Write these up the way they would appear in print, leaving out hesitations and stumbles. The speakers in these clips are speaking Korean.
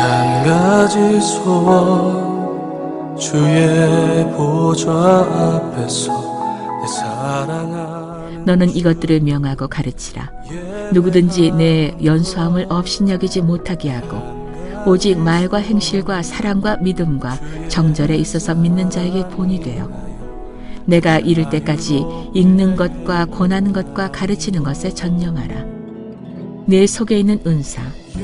한 가지 소원 주의 보좌 앞에서 내 사랑하는 너는 이것들을 명하고 가르치라. 누구든지 내 연수함을 업신여기지 못하게 하고 오직 말과 행실과 사랑과 믿음과 정절에 있어서 믿는 자에게 본이 되어 내가 이를 때까지 읽는 것과 권하는 것과 가르치는 것에 전념하라. 내 속에 있는 은사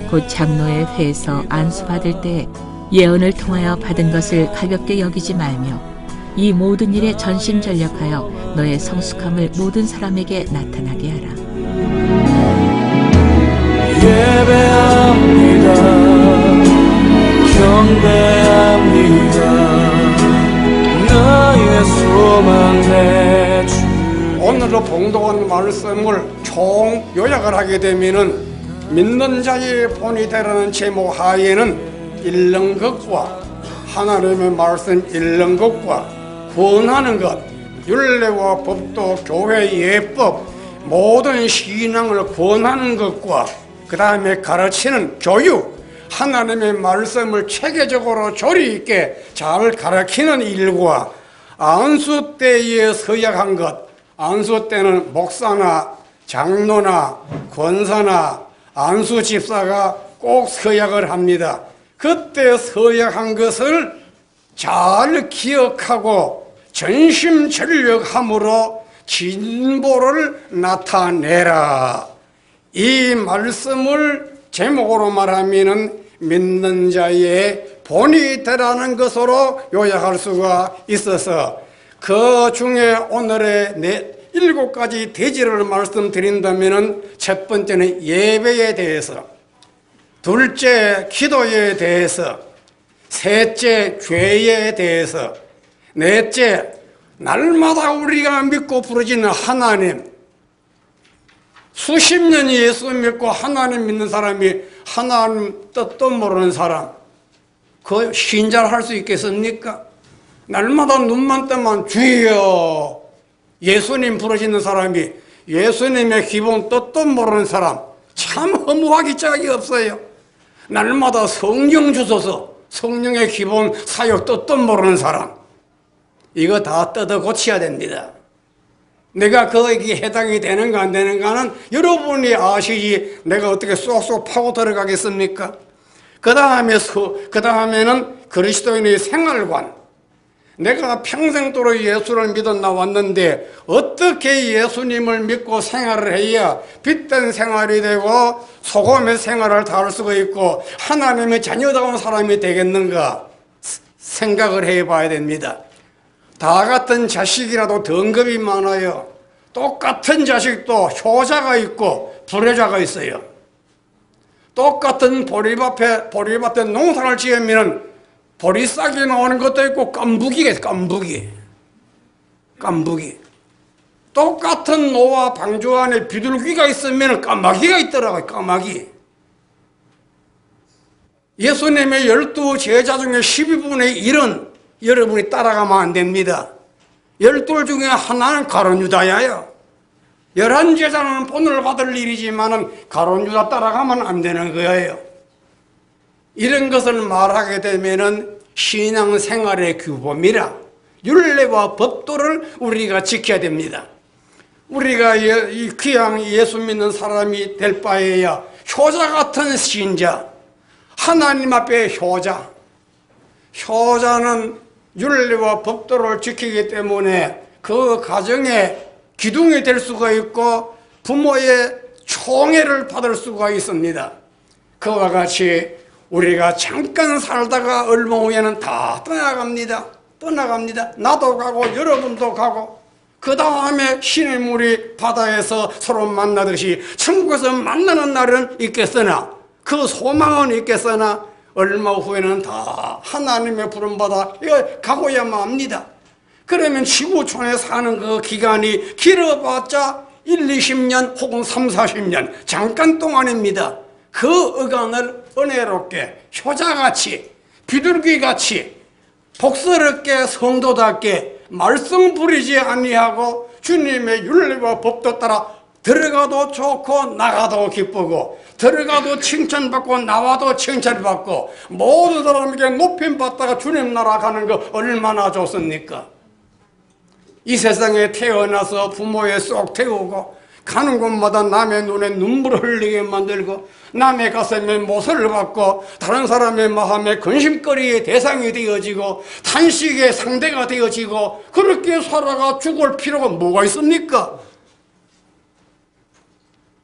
곧 장로의 회에서 안수받을 때 예언을 통하여 받은 것을 가볍게 여기지 말며 이 모든 일에 전심전력하여 너의 성숙함을 모든 사람에게 나타나게 하라. 예배합니다. 경배합니다. 나의 소망 내 주. 오늘도 봉독한 말씀을 총 요약을 하게 되면은 믿는 자의 본이 되라는 제목 하에는 읽는 것과 하나님의 말씀 읽는 것과 권하는 것, 율례와 법도, 교회 예법, 모든 신앙을 권하는 것과 그 다음에 가르치는 교육, 하나님의 말씀을 체계적으로 조리 있게 잘 가르치는 일과 안수 때에 서약한 것, 안수 때는 목사나 장로나 권사나 안수 집사가 꼭 서약을 합니다. 그때 서약한 것을 잘 기억하고 전심전력함으로 진보를 나타내라. 이 말씀을 제목으로 말하면은 믿는 자의 본이 되라는 것으로 요약할 수가 있어서 그 중에 오늘의 7가지 대지를 말씀드린다면은 첫 번째는 예배에 대해서, 둘째 기도에 대해서, 셋째 죄에 대해서, 넷째 날마다 우리가 믿고 부르짖는 하나님. 수십 년 예수 믿고 하나님 믿는 사람이 하나님 뜻도 모르는 사람, 그 신자를 할 수 있겠습니까? 날마다 눈만 뜨면 주여 예수님 부르짖는 사람이 예수님의 기본 뜻도 모르는 사람, 참 허무하기 짝이 없어요. 날마다 성령 주소서, 성령의 기본 사역 뜻도 모르는 사람, 이거 다 뜯어 고쳐야 됩니다. 내가 거기에 해당이 되는가 안 되는가는 여러분이 아시지 내가 어떻게 쏙쏙 파고 들어가겠습니까? 그 다음에는 그리스도인의 생활관. 내가 평생도록 예수를 믿어 나왔는데 어떻게 예수님을 믿고 생활을 해야 빛된 생활이 되고 소금의 생활을 다 할 수가 있고 하나님의 자녀다운 사람이 되겠는가 생각을 해봐야 됩니다. 다 같은 자식이라도 등급이 많아요. 똑같은 자식도 효자가 있고 불효자가 있어요. 똑같은 보리밭에 농사를 지으면 보리싹이 나오는 것도 있고 깐부기겠어. 깐부기. 똑같은 노와 방주 안에 비둘기가 있으면 까마귀가 있더라고요. 까마귀. 예수님의 12 제자 중에 12분의 1은 여러분이 따라가면 안 됩니다. 12 중에 하나는 가룟 유다야요. 11 제자는 본을 받을 일이지만은 가룟 유다 따라가면 안 되는 거예요. 이런 것을 말하게 되면은 신앙생활의 규범이라 율례와 법도를 우리가 지켜야 됩니다. 우리가 이 귀한 예수 믿는 사람이 될 바에야 효자 같은 신자, 하나님 앞에 효자. 효자는 율례와 법도를 지키기 때문에 그 가정의 기둥이 될 수가 있고 부모의 총애를 받을 수가 있습니다. 그와 같이 우리가 잠깐 살다가 얼마 후에는 다 떠나갑니다. 나도 가고 여러분도 가고 그 다음에 신의 물이 바다에서 서로 만나듯이 천국에서 만나는 날은 있겠으나 그 소망은 있겠으나 얼마 후에는 다 하나님의 부름받아 가고야만 합니다. 그러면 지구촌에 사는 그 기간이 길어봤자 1, 20년 혹은 3, 40년 잠깐 동안입니다. 그 어간을 은혜롭게 효자같이 비둘기같이 복스럽게 성도답게 말씀 부리지 아니하고 주님의 율례와 법도 따라 들어가도 좋고 나가도 기쁘고 들어가도 칭찬받고 나와도 칭찬받고 모든 사람에게 높임받다가 주님 나라 가는 거 얼마나 좋습니까? 이 세상에 태어나서 부모의 쏙 태우고 가는 곳마다 남의 눈에 눈물을 흘리게 만들고 남의 가슴에 모서를 받고 다른 사람의 마음에 근심거리의 대상이 되어지고 탄식의 상대가 되어지고 그렇게 살아가 죽을 필요가 뭐가 있습니까?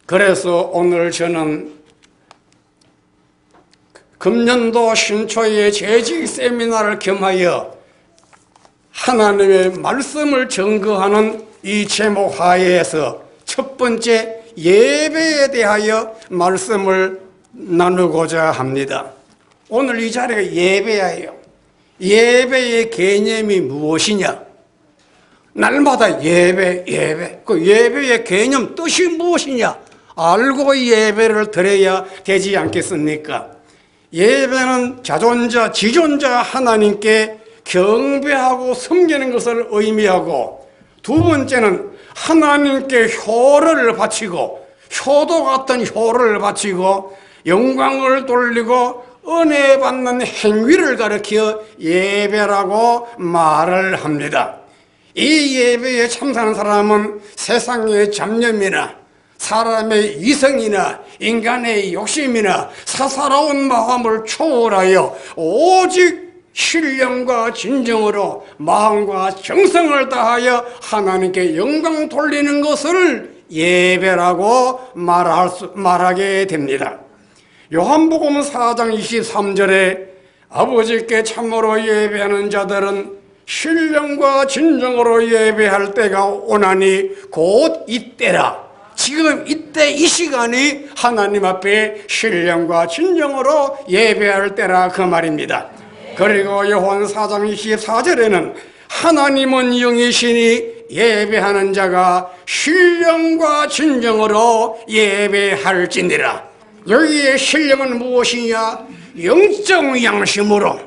그래서 오늘 저는 금년도 신초의 재직 세미나를 겸하여 하나님의 말씀을 증거하는 이 제목 하에서 첫 번째 예배에 대하여 말씀을 나누고자 합니다. 오늘 이 자리가 예배예요. 예배의 개념이 무엇이냐? 날마다 예배. 그 예배의 개념 뜻이 무엇이냐? 알고 예배를 드려야 되지 않겠습니까? 예배는 자존자, 지존자 하나님께 경배하고 섬기는 것을 의미하고 두 번째는 하나님께 효를 바치고 효도 같은 효를 바치고 영광을 돌리고 은혜 받는 행위를 가리켜 예배라고 말을 합니다. 이 예배에 참석하는 사람은 세상의 잡념이나 사람의 이성이나 인간의 욕심이나 사사로운 마음을 초월하여 오직 신령과 진정으로 마음과 정성을 다하여 하나님께 영광 돌리는 것을 예배라고 말하게 됩니다. 요한복음 4장 23절에 아버지께 참으로 예배하는 자들은 신령과 진정으로 예배할 때가 오나니 곧 이때라. 지금 이때 이 시간이 하나님 앞에 신령과 진정으로 예배할 때라 그 말입니다. 그리고 요한 4장 24절에는 하나님은 영이시니 예배하는 자가 신령과 진정으로 예배할지니라. 여기에 신령은 무엇이냐? 영적 양심으로,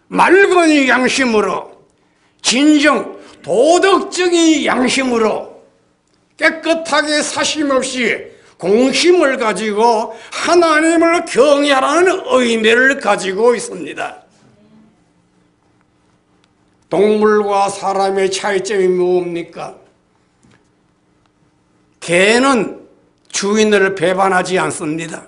맑은 양심으로, 진정 도덕적인 양심으로 깨끗하게 사심없이 공심을 가지고 하나님을 경외하라는 의미를 가지고 있습니다. 동물과 사람의 차이점이 뭡니까? 개는 주인을 배반하지 않습니다.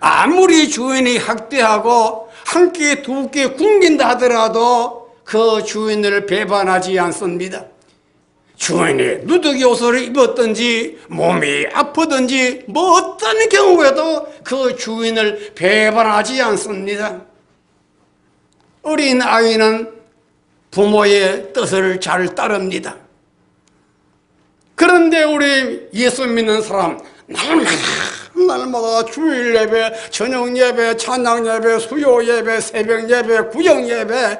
아무리 주인이 학대하고 한 끼, 두 끼 굶긴다 하더라도 그 주인을 배반하지 않습니다. 주인이 누더기 옷을 입었든지 몸이 아프든지 뭐 어떤 경우에도 그 주인을 배반하지 않습니다. 어린 아이는 부모의 뜻을 잘 따릅니다. 그런데 우리 예수 믿는 사람 날마다 주일 예배, 저녁 예배, 찬양 예배, 수요 예배, 새벽 예배, 구역 예배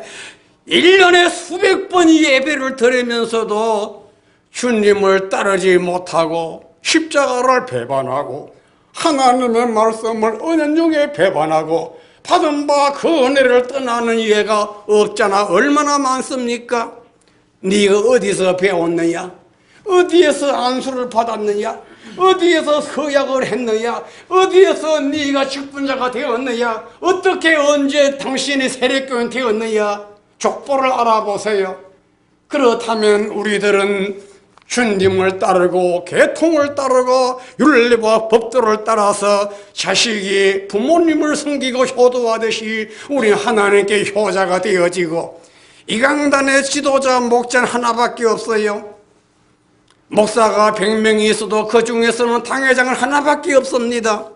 1년에 수백 번 예배를 드리면서도 주님을 따르지 못하고 십자가를 배반하고 하나님의 말씀을 은연중에 배반하고 받은 바 그 은혜를 떠나는 예가 없잖아. 얼마나 많습니까? 네가 어디서 배웠느냐? 어디에서 안수를 받았느냐? 어디에서 서약을 했느냐? 어디에서 네가 직분자가 되었느냐? 어떻게 언제 당신이 세례교인 되었느냐? 족보를 알아보세요. 그렇다면 우리들은 주님을 따르고 계통을 따르고 윤리와 법도를 따라서 자식이 부모님을 섬기고 효도하듯이 우리 하나님께 효자가 되어지고 이 강단의 지도자 목자는 하나밖에 없어요. 목사가 100명이 있어도 그 중에서는 당회장은 하나밖에 없습니다.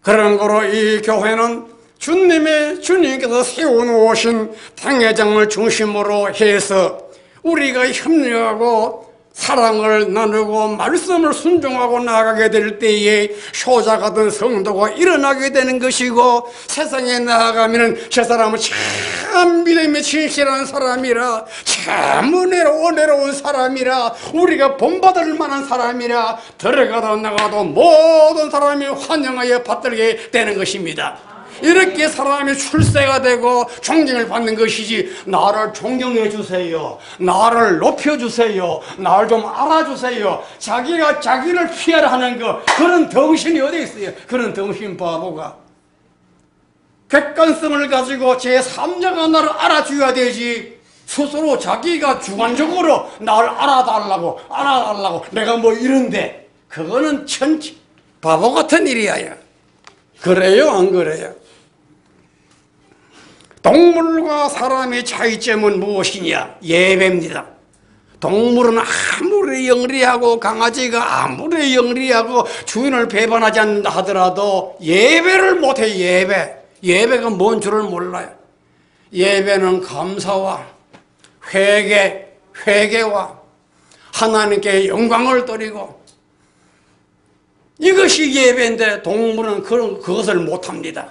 그런 거로 이 교회는 주님께서 세워놓으신 당회장을 중심으로 해서 우리가 협력하고 사랑을 나누고 말씀을 순종하고 나아가게 될 때에 효자 같은 성도가 일어나게 되는 것이고 세상에 나아가면 저 사람은 참 믿음이 진실한 사람이라 참 은혜로운 사람이라 우리가 본받을 만한 사람이라 들어가도 나가도 모든 사람이 환영하여 받들게 되는 것입니다. 이렇게 사람이 출세가 되고 존경을 받는 것이지, 나를 존경해 주세요, 나를 높여주세요, 나를 좀 알아주세요, 자기가 자기를 피하려 하는 그런 덩신이 어디 있어요? 그런 덩신 바보가. 객관성을 가지고 제3자가 나를 알아줘야 되지, 스스로 자기가 주관적으로 나를 알아달라고 내가 뭐 이런데, 그거는 천지 바보 같은 일이야. 그래요, 안 그래요? 동물과 사람의 차이점은 무엇이냐? 예배입니다. 동물은 아무리 영리하고 강아지가 아무리 영리하고 주인을 배반하지 않는다 하더라도 예배를 못해. 예배가 뭔 줄을 몰라요. 예배는 감사와 회개와 하나님께 영광을 드리고, 이것이 예배인데 동물은 그것을 못합니다.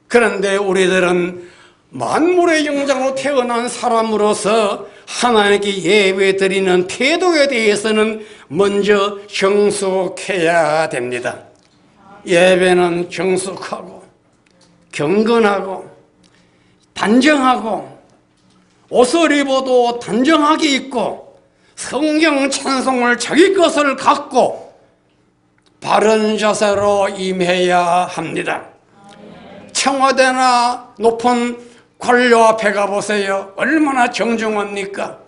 그런데 우리들은 만물의 영장으로 태어난 사람으로서 하나님께 예배 드리는 태도에 대해서는 먼저 경숙해야 됩니다. 예배는 경숙하고 경건하고 단정하고, 옷을 입어도 단정하게 입고 성경 찬송을 자기 것을 갖고 바른 자세로 임해야 합니다. 청와대나 높은 관료 앞에 가보세요. 얼마나 정중합니까?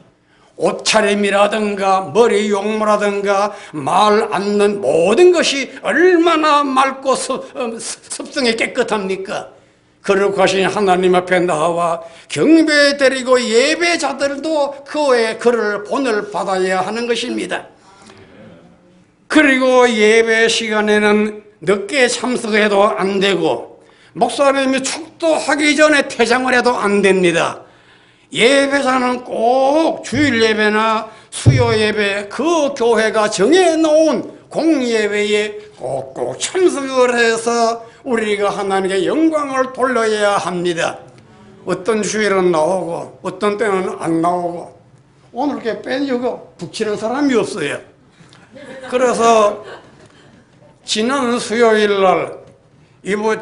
옷차림이라든가 머리 용모라든가 말 앉는 모든 것이 얼마나 맑고 습성이 깨끗합니까? 그러고 하신 하나님 앞에 나와 경배 드리고 예배자들도 그의 그를 본을 받아야 하는 것입니다. 그리고 예배 시간에는 늦게 참석해도 안 되고, 목사님이 축도하기 전에 퇴장을 해도 안 됩니다. 예배자는 꼭 주일 예배나 수요 예배, 그 교회가 정해놓은 공예배에 꼭꼭 참석을 해서 우리가 하나님께 영광을 돌려야 합니다. 어떤 주일은 나오고 어떤 때는 안 나오고, 오늘 이렇게 빼려고 북치는 사람이 없어요. 그래서 지난 수요일 날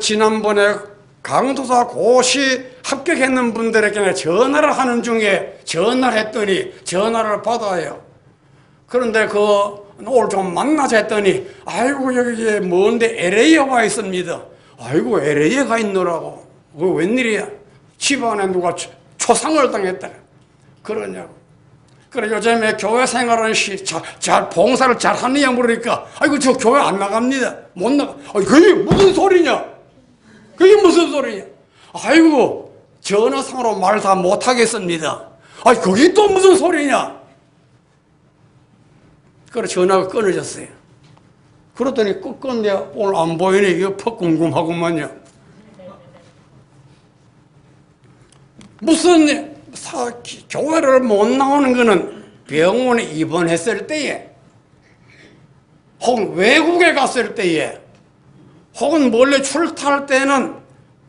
지난번에 강도사 고시 합격했는 분들에게 전화를 하는 중에 전화를 했더니 전화를 받아요. 그런데 오늘 좀 만나자 했더니, 아이고 여기 먼데 LA에 와 있습니다. 아이고 LA에 가 있노라고. 그거 웬일이야? 집안에 누가 초상을 당했다 그러냐고. 그래 요즘에 교회 생활은 잘 봉사를 잘 하느냐 물으니까, 아이고 저 교회 안 나갑니다. 못 나가. 그게 무슨 소리냐? 그게 무슨 소리냐? 아이고 전화상으로 말 다 못하겠습니다. 아이 그게 또 무슨 소리냐? 그래 전화가 끊어졌어요. 그러더니 끝끝내 오늘 안 보이네. 이거 퍽 궁금하구만요. 무슨 교회를 못 나오는 거는 병원에 입원했을 때에, 혹은 외국에 갔을 때에, 혹은 몰래 출타할 때는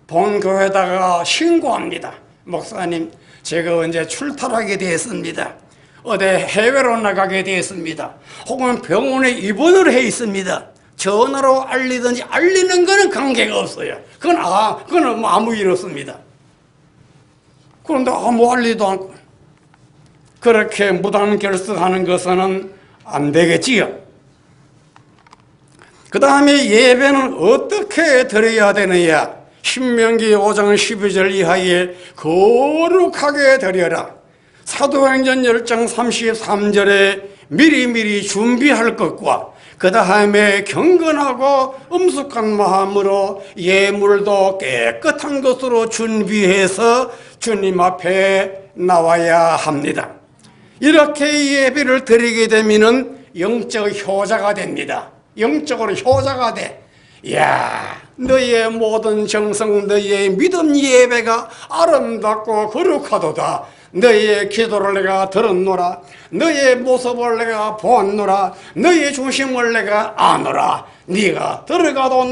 본교회에다가 신고합니다. 목사님 제가 언제 출타하게 되었습니다. 어디 해외로 나가게 되었습니다. 혹은 병원에 입원을 해 있습니다. 전화로 알리든지, 알리는 거는 관계가 없어요. 그건 뭐 아무 일 없습니다. 그런데 아무 알리도 않고 그렇게 무단 결석하는 것은 안 되겠지요. 그 다음에 예배는 어떻게 드려야 되느냐? 신명기 5장 12절 이하에 거룩하게 드려라. 사도행전 10장 33절에 미리미리 준비할 것과, 그 다음에 경건하고 엄숙한 마음으로 예물도 깨끗한 것으로 준비해서 주님 앞에 나와야 합니다. 이렇게 예배를 드리게 되면은 영적 효자가 됩니다. 영적으로 효자가 돼. 이야, 너의 모든 정성, 너의 믿음 예배가 아름답고 거룩하도다. 너의 기도를 내가 들었노라. 너의 모습을 내가 보았노라. 너의 중심을 내가 아노라. 네가 들어가도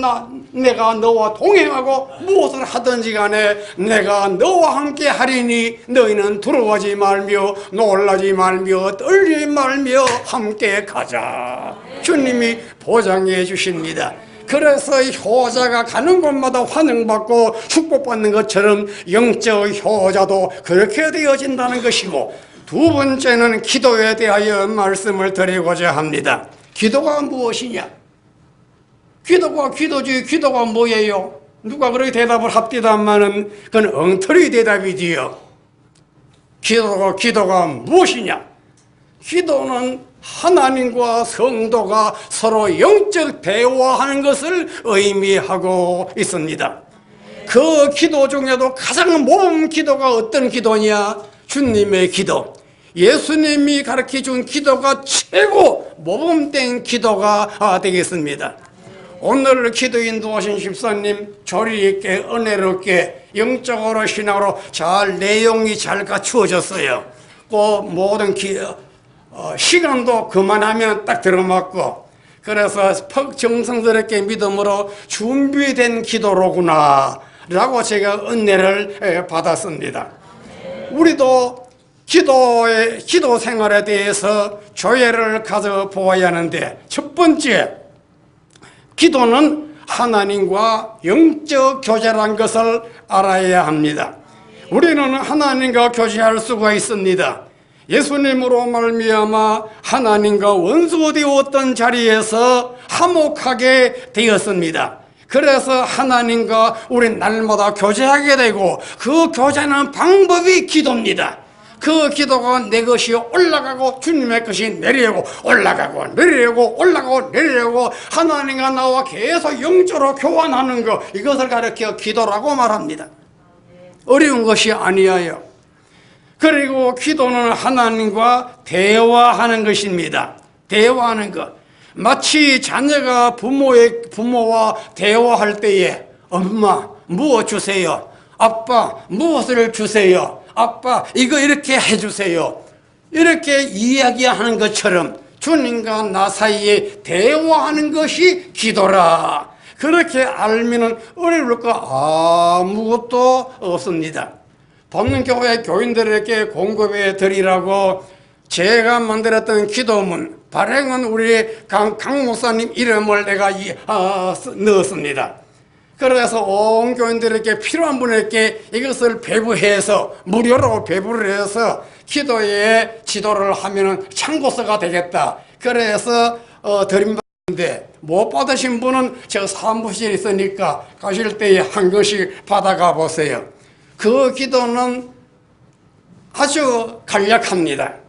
내가 너와 동행하고 무엇을 하든지 간에 내가 너와 함께 하리니 너희는 두려워하지 말며 놀라지 말며 떨지 말며 함께 가자. 주님이 보장해 주십니다. 그래서 효자가 가는 곳마다 환영받고 축복받는 것처럼 영적 효자도 그렇게 되어진다는 것이고, 두 번째는 기도에 대하여 말씀을 드리고자 합니다. 기도가 무엇이냐? 기도가 기도지, 기도가 뭐예요? 누가 그렇게 대답을 합디다마는 그건 엉터리 대답이지요. 기도가 무엇이냐? 기도는 하나님과 성도가 서로 영적 대화하는 것을 의미하고 있습니다. 그 기도 중에도 가장 모범 기도가 어떤 기도냐? 주님의 기도. 예수님이 가르쳐준 기도가 최고 모범된 기도가 되겠습니다. 오늘 기도 인도하신 집사님 조리 있게 은혜롭게 영적으로 신앙으로 잘 내용이 잘 갖추어졌어요. 그 모든 시간도 그만하면 딱 들어맞고, 그래서 정성스럽게 믿음으로 준비된 기도로구나 라고 제가 은혜를 받았습니다. 우리도 기도 생활에 대해서 조회를 가져보아야 하는데, 첫 번째, 기도는 하나님과 영적 교제라는 것을 알아야 합니다. 우리는 하나님과 교제할 수가 있습니다. 예수님으로 말미암아 하나님과 원수되었던 자리에서 화목하게 되었습니다. 그래서 하나님과 우리 날마다 교제하게 되고, 그 교제하는 방법이 기도입니다. 그 기도가 내 것이 올라가고 주님의 것이 내려오고, 올라가고 내려오고 올라가고 내려오고 하나님과 나와 계속 영적으로 교환하는 것, 이것을 가르쳐 기도라고 말합니다. 어려운 것이 아니에요. 그리고 기도는 하나님과 대화하는 것입니다. 대화하는 것. 마치 자녀가 부모와 대화할 때에 엄마 무엇 주세요? 아빠 무엇을 주세요? 아빠 이거 이렇게 해주세요. 이렇게 이야기하는 것처럼 주님과 나 사이에 대화하는 것이 기도라. 그렇게 알면 어려울 거 아무것도 없습니다. 법문교회 교인들에게 공급해 드리라고 제가 만들었던 기도문 발행은 우리 강 목사님 이름을 내가 넣었습니다. 그래서 온 교인들에게 필요한 분에게 이것을 배부해서 무료로 배부를 해서 기도에 지도를 하면 참고서가 되겠다. 그래서 드림받는데 못 받으신 분은 저 사무실에 있으니까 가실 때에 한 권씩 받아가 보세요. 그 기도는 아주 간략합니다.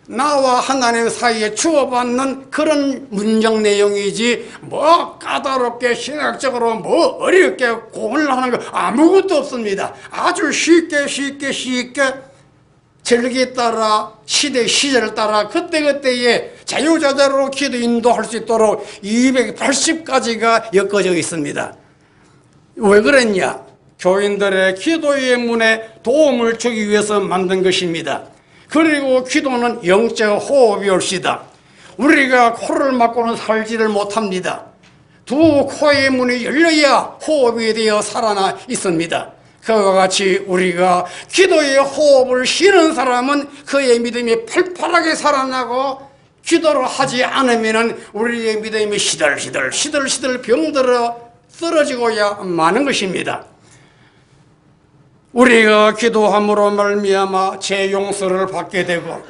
나와 하나님 사이에 주어받는 그런 문장 내용이지 뭐 까다롭게 신학적으로 뭐 어렵게 고민하는 거 아무것도 없습니다. 아주 쉽게 절기 따라 시절 따라 그때그때에 자유자재로 기도 인도할 수 있도록 280가지가 엮어져 있습니다. 왜 그랬냐? 교인들의 기도의 문에 도움을 주기 위해서 만든 것입니다. 그리고 기도는 영적 호흡이 옳시다. 우리가 코를 막고는 살지를 못합니다. 두 코의 문이 열려야 호흡이 되어 살아나 있습니다. 그와 같이 우리가 기도의 호흡을 쉬는 사람은 그의 믿음이 팔팔하게 살아나고, 기도를 하지 않으면 우리의 믿음이 시들시들 병들어 쓰러지고야 마는 것입니다. 우리가 기도함으로 말미암아 죄 용서를 받게 되고,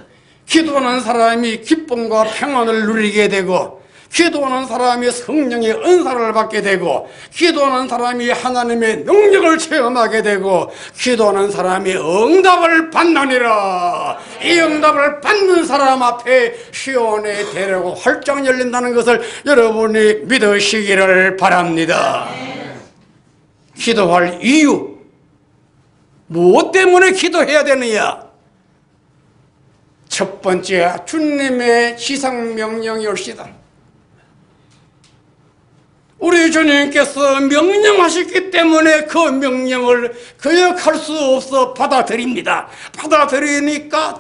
기도하는 사람이 기쁨과 평안을 누리게 되고, 기도하는 사람이 성령의 은사를 받게 되고, 기도하는 사람이 하나님의 능력을 체험하게 되고, 기도하는 사람이 응답을 받느니라. 이 응답을 받는 사람 앞에 시온의 대로가 활짝 열린다는 것을 여러분이 믿으시기를 바랍니다. 기도할 이유, 무엇 때문에 기도해야 되느냐? 첫 번째, 주님의 지상명령이 옳시다. 우리 주님께서 명령하셨기 때문에 그 명령을 거역할 수 없어 받아들입니다. 받아들이니까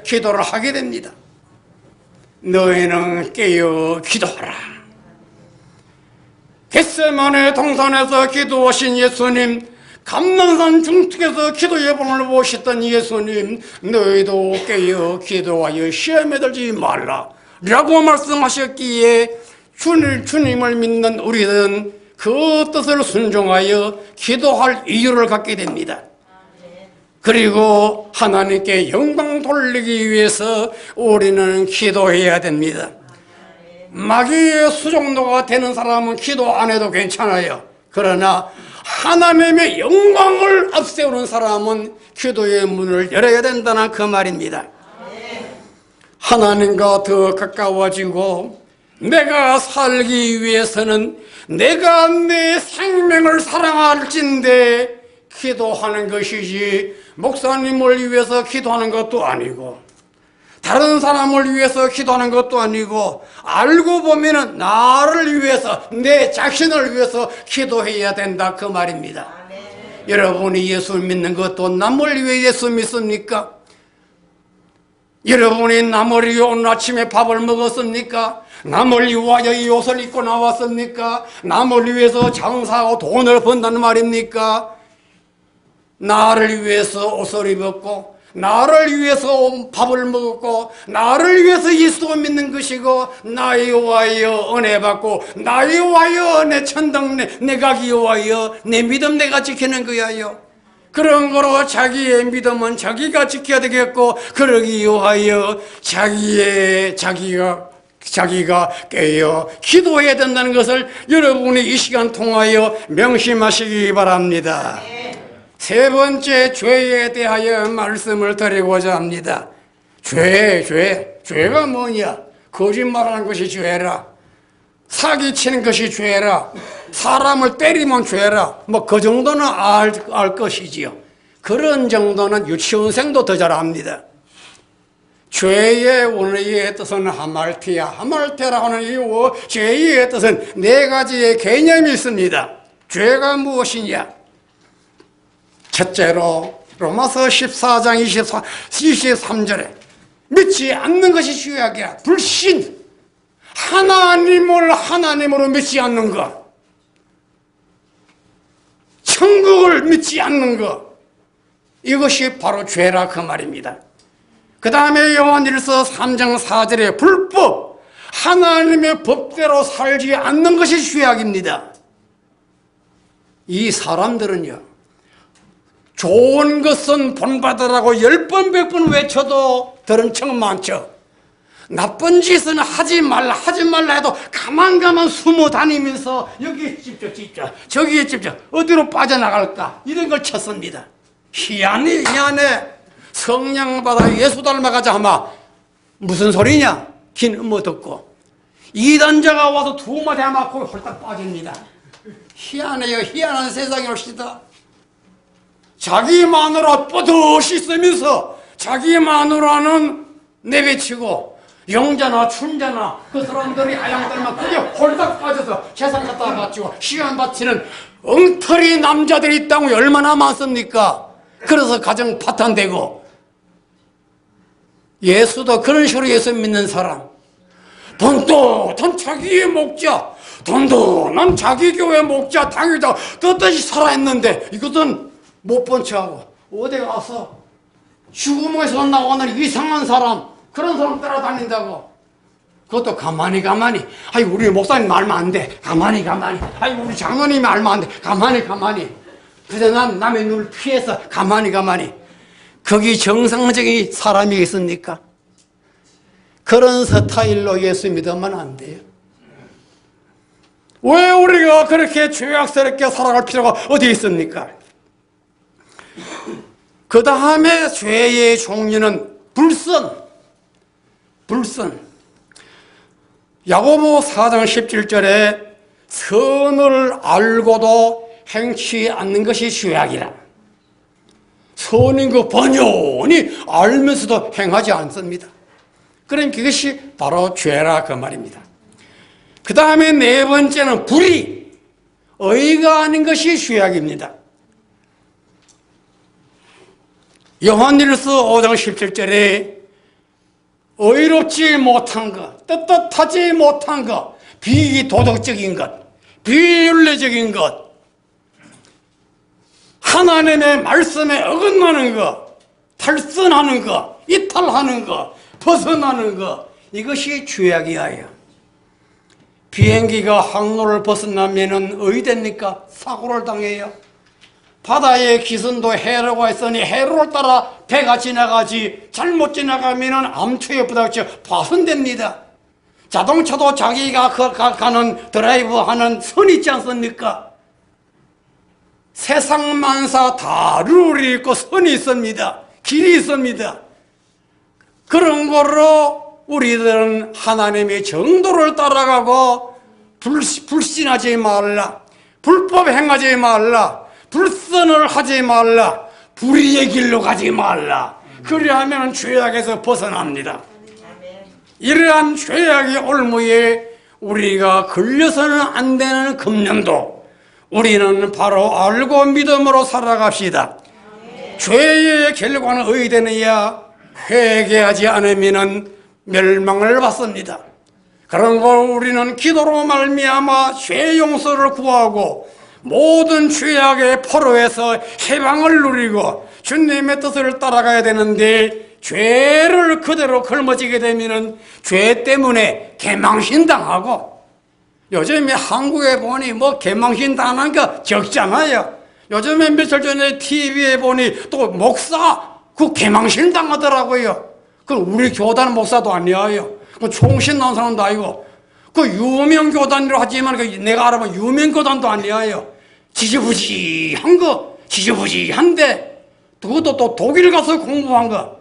기도를 하게 됩니다. 너희는 깨어 기도하라. 겟세마네 동산에서 기도하신 예수님, 감난산 중턱에서 기도의 본을 보셨던 예수님, 너희도 깨어 기도하여 시험에 들지 말라 라고 말씀하셨기에 주님을 믿는 우리들은 그 뜻을 순종하여 기도할 이유를 갖게 됩니다. 그리고 하나님께 영광 돌리기 위해서 우리는 기도해야 됩니다. 마귀의 수종노가 되는 사람은 기도 안 해도 괜찮아요. 그러나 하나님의 영광을 앞세우는 사람은 기도의 문을 열어야 된다는 그 말입니다. 하나님과 더 가까워지고 내가 살기 위해서는 내가 내 생명을 사랑할진대 기도하는 것이지, 목사님을 위해서 기도하는 것도 아니고 다른 사람을 위해서 기도하는 것도 아니고, 알고 보면은 나를 위해서, 내 자신을 위해서 기도해야 된다 그 말입니다. 여러분이 예수 믿는 것도 남을 위해 예수 믿습니까? 여러분이 남을 위해 오늘 아침에 밥을 먹었습니까? 남을 위하여 이 옷을 입고 나왔습니까? 남을 위해서 장사하고 돈을 번다는 말입니까? 나를 위해서 옷을 입었고, 나를 위해서 밥을 먹었고, 나를 위해서 예수를 믿는 것이고, 나에 위하여 은혜 받고, 나에 위하여 내 천당 내가 기여하여 내 믿음 내가 지키는 거야요. 그런 거로 자기의 믿음은 자기가 지켜야 되겠고, 그러기 위하여 자기가 깨어 기도해야 된다는 것을 여러분이 이 시간 통하여 명심하시기 바랍니다. 세 번째, 죄에 대하여 말씀을 드리고자 합니다. 죄가 뭐냐? 거짓말하는 것이 죄라, 사기치는 것이 죄라, 사람을 때리면 죄라, 뭐 그 정도는 알 것이지요. 그런 정도는 유치원생도 더 잘 압니다. 죄의 원어의 뜻은 하말티아, 하말티아라고 하는 이 죄의 뜻은 네 가지의 개념이 있습니다. 죄가 무엇이냐? 첫째로 로마서 14장 23절에 믿지 않는 것이 죄악이야. 불신, 하나님을 하나님으로 믿지 않는 것, 천국을 믿지 않는 것, 이것이 바로 죄라 그 말입니다. 그 다음에 요한일서 3장 4절에 불법, 하나님의 법대로 살지 않는 것이 죄악입니다. 이 사람들은요, 좋은 것은 본받으라고 10번 100번 외쳐도 들은 척 많죠. 나쁜 짓은 하지 말라 해도 가만 숨어 다니면서 여기에 찝죠, 저기에 찝죠, 어디로 빠져나갈까, 이런 걸 쳤습니다. 희한해. 성령 받아 예수 닮아가자 하마 무슨 소리냐? 긴 음모 듣고 이단자가 와서 두 마디 하마 거기 홀딱 빠집니다. 희한해요. 희한한 세상에 옵시다. 자기 마누라 뻗어시 쓰면서 자기 마누라는 내배치고 영자나 춘자나 그 사람들이 아양들만 그게 홀딱 빠져서 재산 갖다 바치고 시간 바치는 엉터리 남자들이 있다고 얼마나 많습니까? 그래서 가정 파탄되고, 예수도 그런 식으로 예수 믿는 사람, 돈도 난 자기의 목자, 돈도 난 자기 교회 목자 당이다 뜻뜻이 살아있는데 이것은 못 본 척하고 어디 가서 죽음에서 나오는 이상한 사람, 그런 사람 따라다닌다고. 그것도 가만히 아이 우리 목사님 말면 안 돼, 가만히 아이 우리 장로님 말면 안 돼, 가만히 그래서 난 남의 눈을 피해서 가만히 거기 정상적인 사람이 있습니까? 그런 스타일로 예수 믿으면 안 돼요. 왜 우리가 그렇게 죄악스럽게 살아갈 필요가 어디 있습니까? 그 다음에 죄의 종류는 불선. 야고보 4장 17절에 선을 알고도 행치 않는 것이 죄악이라. 선인 거 번연히 알면서도 행하지 않습니다. 그럼 그것이 바로 죄라 그 말입니다. 그 다음에 네 번째는 불의, 의가 아닌 것이 죄악입니다. 요한일서 5장 17절에 의롭지 못한 것, 떳떳하지 못한 것, 비도덕적인 것, 비윤리적인 것, 하나님의 말씀에 어긋나는 것, 탈선하는 것, 이탈하는 것, 벗어나는 것, 이것이 죄악이에요. 비행기가 항로를 벗어나면은 어디 됩니까? 사고를 당해요. 바다에 기선도 해로가 있으니 해로를 따라 배가 지나가지 잘못 지나가면은 암초에 부닥쳐 파손됩니다. 자동차도 자기가 가는 드라이브 하는 선이 있지 않습니까? 세상 만사 다 룰이 있고 선이 있습니다. 길이 있습니다. 그런 거로 우리들은 하나님의 정도를 따라가고 불신하지 말라, 불법 행하지 말라, 불선을 하지 말라, 불의의 길로 가지 말라. 그리하면 죄악에서 벗어납니다. 이러한 죄악의 올무에 우리가 걸려서는 안 되는 금년도 우리는 바로 알고 믿음으로 살아갑시다. 죄의 결과는 어디 되느냐? 회개하지 않으면 멸망을 받습니다. 그런 걸 우리는 기도로 말미암아 죄 용서를 구하고 모든 죄악의 포로에서 해방을 누리고 주님의 뜻을 따라가야 되는데, 죄를 그대로 걸머지게 되면은 죄 때문에 개망신 당하고, 요즘에 한국에 보니 뭐 개망신 당하는 거 적잖아요. 요즘에 며칠 전에 TV에 보니 또 목사 그 개망신 당하더라고요. 그 우리 교단 목사도 아니에요. 그 총신 나온 사람도 아니고, 그 유명 교단이라고 하지만 그 내가 알아본 유명 교단도 아니에요. 지지부지한 거, 지지부지한데 그것도 또 독일 가서 공부한 거.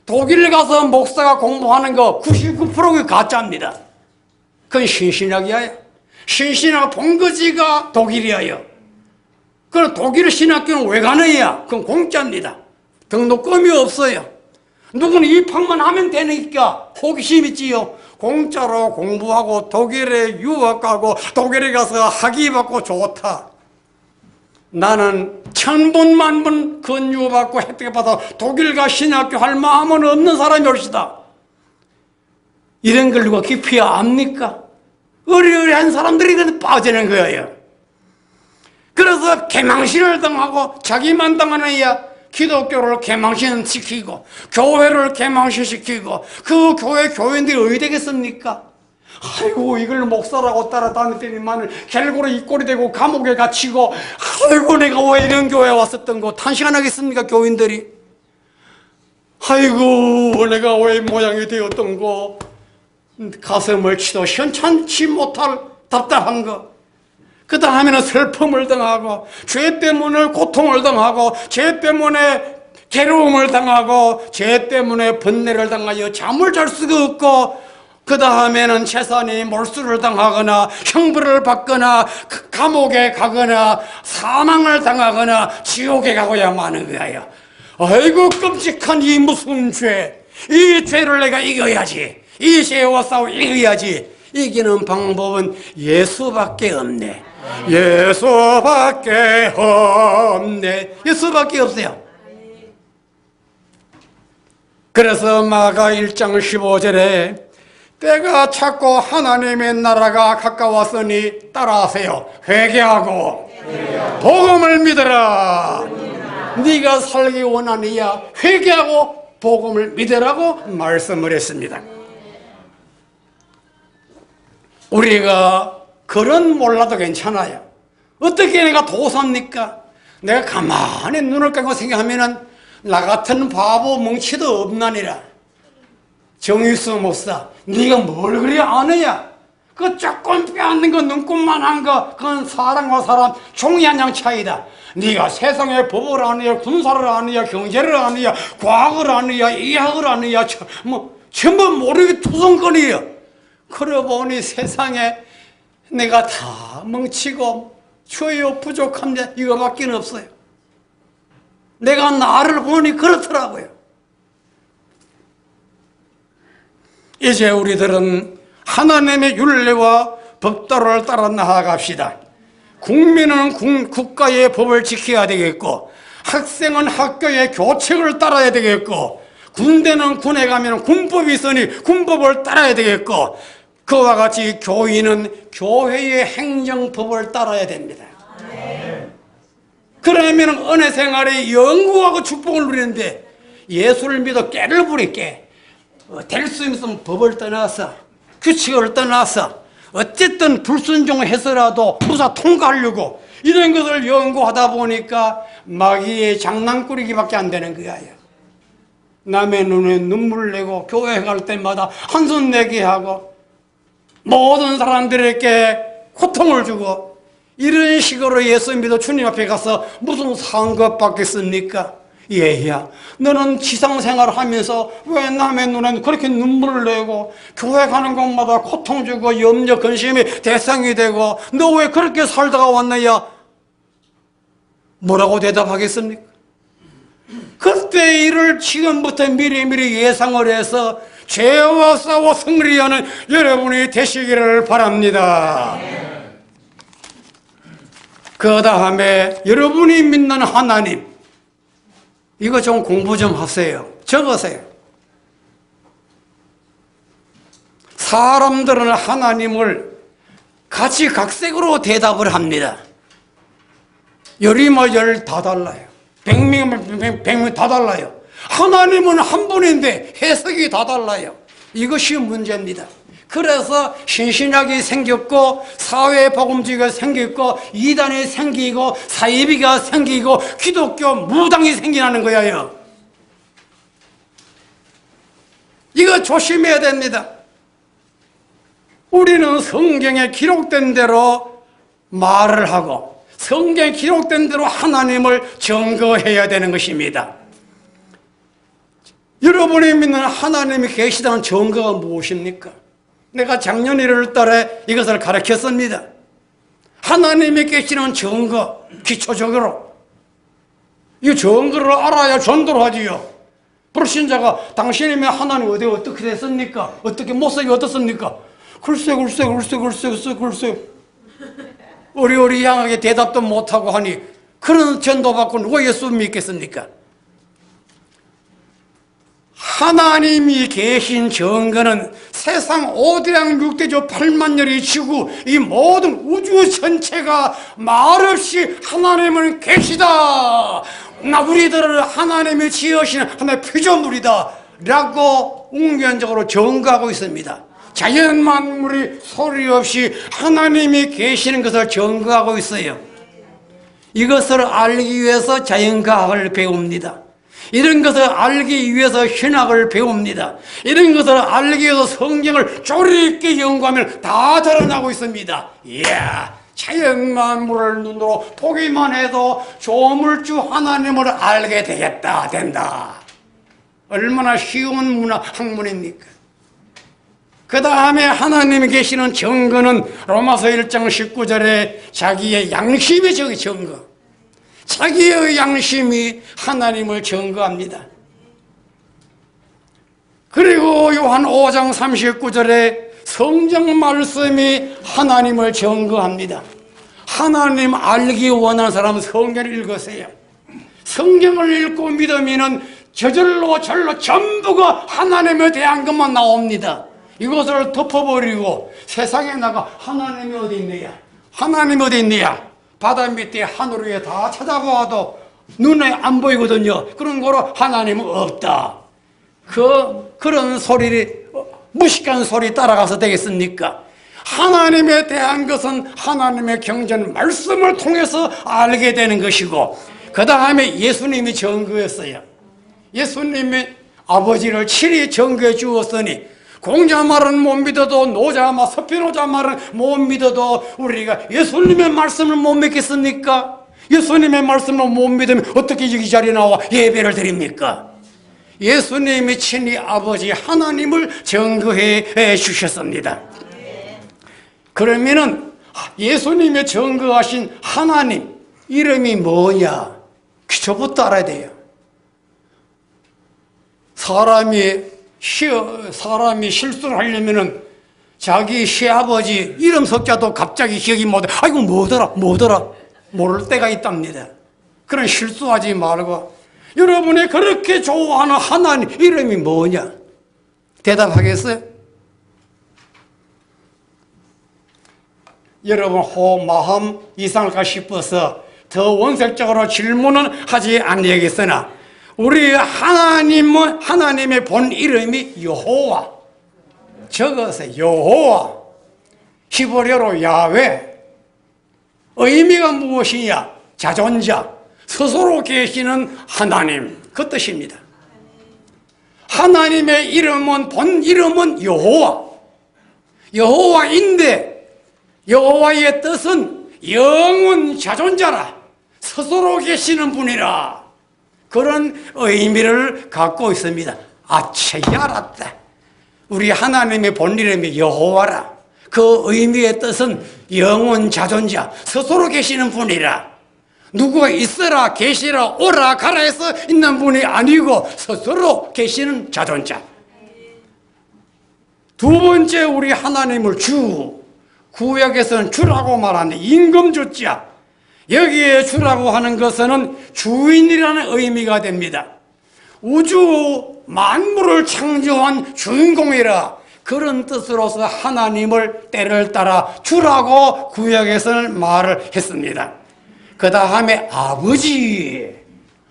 독일 가서 목사가 공부하는 거 99%가 가짜입니다. 그건 신신학이에요. 신신학 본거지가 독일이에요. 그럼 독일 신학교는 왜 가느냐? 그건 공짜입니다. 등록금이 없어요. 누구는 입학만 하면 되니까 호기심 있지요. 공짜로 공부하고 독일에 유학 가고 독일에 가서 학위 받고 좋다. 나는 천분 만분 권유 받고 혜택 받아 독일 가 신학교 할 마음은 없는 사람이 올시다. 이런 걸 누가 깊이 압니까? 어리어리한 사람들이 빠지는 거예요. 그래서 개망신을 당하고 자기만 당하느냐? 기독교를 개망신시키고 교회를 개망신시키고 그 교회 교인들이 어디 되겠습니까? 아이고 이걸 목사라고 따라다녔더니만 결국은 입골이 되고 감옥에 갇히고, 아이고 내가 왜 이런 교회에 왔었던 거 탄식하겠습니까 교인들이? 아이고 내가 왜 모양이 되었던 거, 가슴을 치도 현찮지 못할 답답한 거. 그 다음에는 슬픔을 당하고 죄 때문에 고통을 당하고 죄 때문에 괴로움을 당하고 죄 때문에 번뇌를 당하여 잠을 잘 수가 없고, 그 다음에는 재산이 몰수를 당하거나 형벌을 받거나 감옥에 가거나 사망을 당하거나 지옥에 가고야 마는 거예요. 아이고 끔찍한 이 무슨 죄, 이 죄를 내가 이겨야지, 이 죄와 싸워 이겨야지. 이기는 방법은 예수밖에 없네. 예수밖에 없네. 예수밖에 없어요. 그래서 마가 1장 15절에 때가 찼고 하나님의 나라가 가까웠으니 따라하세요. 회개하고 복음을 믿어라. 네가 살기 원하느냐? 회개하고 복음을 믿으라고 말씀을 했습니다. 우리가 그런 몰라도 괜찮아요. 어떻게 내가 도사입니까? 내가 가만히 눈을 감고 생각하면은 나 같은 바보 멍치도 없나니라. 정유수 목사, 네가 뭘 그리 아느냐? 그 조금 빼앗는 거, 눈곱만 한 거, 그건 사람과 사람 종이 한 장 차이다. 네가 세상의 법을 아느냐, 군사를 아느냐, 경제를 아느냐, 과학을 아느냐, 이학을 아느냐, 전부 모르게 투성거리요. 그러 보니 세상에 내가 다 멍치고 죄요 부족합니다. 이거밖에 없어요. 내가 나를 보니 그렇더라고요. 이제 우리들은 하나님의 율례와 법도를 따라 나아갑시다. 국민은 국가의 법을 지켜야 되겠고, 학생은 학교의 교칙을 따라야 되겠고, 군대는 군에 가면 군법이 있으니 군법을 따라야 되겠고, 그와 같이 교인은 교회의 행정법을 따라야 됩니다. 그러면 은혜 생활에 영구하고 축복을 누리는데, 예수를 믿어 깨를 부리게 될 수 있으면 법을 떠나서 규칙을 떠나서 어쨌든 불순종해서라도 무사 통과하려고 이런 것을 연구하다 보니까 마귀의 장난꾸러기밖에 안 되는 거야. 남의 눈에 눈물을 내고 교회 갈 때마다 한숨 내게 하고 모든 사람들에게 고통을 주고 이런 식으로 예수 믿어 주님 앞에 가서 무슨 산 것 받겠습니까? 얘야, 너는 지상생활을 하면서 왜 남의 눈에 그렇게 눈물을 내고 교회 가는 곳마다 고통 주고 염려 근심의 대상이 되고 너 왜 그렇게 살다가 왔느냐? 뭐라고 대답하겠습니까? 그때 일을 지금부터 미리미리 예상을 해서 죄와 싸워 승리하는 여러분이 되시기를 바랍니다. 그 다음에 여러분이 믿는 하나님, 이거 좀 공부 좀 하세요. 적으세요. 사람들은 하나님을 가지각색으로 대답을 합니다. 열이면 열 다 달라요. 백명이면 백명 다 달라요. 하나님은 한 분인데 해석이 다 달라요. 이것이 문제입니다. 그래서 신신학이 생겼고 사회복음주의가 생겼고 이단이 생기고 사이비가 생기고 기독교 무당이 생기는 거예요. 이거 조심해야 됩니다. 우리는 성경에 기록된 대로 말을 하고 성경에 기록된 대로 하나님을 증거해야 되는 것입니다. 여러분이 믿는 하나님이 계시다는 증거가 무엇입니까? 내가 작년 1월 달에 이것을 가르쳤습니다. 하나님이 계시는 증거, 기초적으로 이 증거를 알아야 전도를 하지요. 불신자가 당신이면 하나님 어떻게 됐습니까? 어떻게 모습이 어떻습니까? 글쎄 어리어리하게 대답도 못하고 하니 그런 전도받고 누가 예수 믿겠습니까? 하나님이 계신 증거는 세상 5대양 6대조 8만년의 지구 이 모든 우주 전체가 말없이 하나님은 계시다. 우리들은 하나님이 지으신 하나님의 피조물이다 라고 웅변적으로 증거하고 있습니다. 자연 만물이 소리 없이 하나님이 계시는 것을 증거하고 있어요. 이것을 알기 위해서 자연과학을 배웁니다. 이런 것을 알기 위해서 신학을 배웁니다. 이런 것을 알기 위해서 성경을 조리 있게 연구하면 다 드러나고 있습니다. 이야, 자연 만물을 눈으로 보기만 해도 조물주 하나님을 알게 된다. 얼마나 쉬운 문화 학문입니까? 그 다음에 하나님이 계시는 증거는 로마서 1장 19절에 자기의 양심의 증거, 자기의 양심이 하나님을 증거합니다. 그리고 요한 5장 39절에 성경 말씀이 하나님을 증거합니다. 하나님 알기 원하는 사람은 성경을 읽으세요. 성경을 읽고 믿으면 저절로 전부가 하나님에 대한 것만 나옵니다. 이것을 덮어버리고 세상에 나가 하나님이 어디 있느냐? 하나님이 어디 있느냐? 바다 밑에 하늘 위에 다 찾아봐도 눈에 안 보이거든요. 그런 거로 하나님은 없다. 그런 소리를 무식한 소리 따라가서 되겠습니까? 하나님에 대한 것은 하나님의 경전 말씀을 통해서 알게 되는 것이고 그 다음에 예수님이 증거했어요. 예수님이 아버지를 친히 증거해 주었으니 공자 말은 못 믿어도 서피노자 말은 못 믿어도 우리가 예수님의 말씀을 못 믿겠습니까? 예수님의 말씀을 못 믿으면 어떻게 이 자리에 나와 예배를 드립니까? 예수님이 친히 아버지 하나님을 증거해 주셨습니다. 그러면은 예수님의 증거하신 하나님 이름이 뭐냐? 기초부터 알아야 돼요. 사람이 실수를 하려면은 자기 시아버지 이름 석자도 갑자기 기억이 못해. 아이고 뭐더라 모를 때가 있답니다. 그런 실수하지 말고 여러분이 그렇게 좋아하는 하나님 이름이 뭐냐? 대답하겠어요? 여러분 마음 이상할까 싶어서 더 원색적으로 질문은 하지 않으겠으나 우리 하나님의 본 이름이 여호와. 적으세요. 여호와. 히브리어로 야훼. 의미가 무엇이냐? 자존자, 스스로 계시는 하나님, 그 뜻입니다. 하나님의 이름은, 본 이름은 여호와. 여호와인데 여호와의 뜻은 영원 자존자라, 스스로 계시는 분이라, 그런 의미를 갖고 있습니다. 아차야 알았다. 우리 하나님의 본 이름이 여호와라. 그 의미의 뜻은 영원 자존자, 스스로 계시는 분이라. 누구가 있어라, 계시라, 오라, 가라 해서 있는 분이 아니고 스스로 계시는 자존자. 두 번째, 우리 하나님을 주, 구약에서는 주라고 말하는데 임금주자, 여기에 주라고 하는 것은 주인이라는 의미가 됩니다. 우주 만물을 창조한 주인공이라, 그런 뜻으로서 하나님을 때를 따라 주라고 구약에서는 말을 했습니다. 그 다음에 아버지,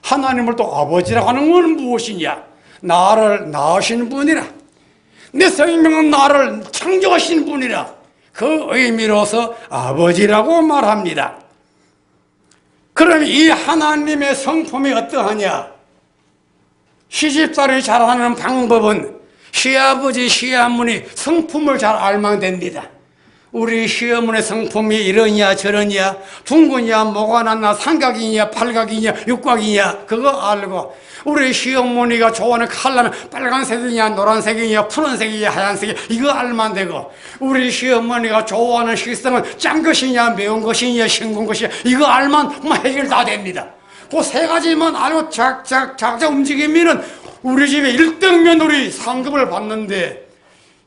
하나님을 또 아버지라고 하는 건 무엇이냐? 나를 낳으신 분이라, 내 생명은 나를 창조하신 분이라, 그 의미로서 아버지라고 말합니다. 그럼 이 하나님의 성품이 어떠하냐? 시집살이 잘하는 방법은 시아버지, 시어머니 성품을 잘 알면 됩니다. 우리 시어머니 성품이 이러냐 저러냐, 둥근냐 뭐가 났나, 삼각이냐 팔각이냐 육각이냐, 그거 알고, 우리 시어머니가 좋아하는 컬러는 빨간색이냐 노란색이냐 푸른색이냐 하얀색이냐, 이거 알면 되고, 우리 시어머니가 좋아하는 식성은 짠 것이냐 매운 것이냐 싱거운 것이냐, 이거 알면 해결 다 됩니다. 그 세 가지만 알고 작작 움직이면은 우리 집에 1등 며느리 상급을 받는데,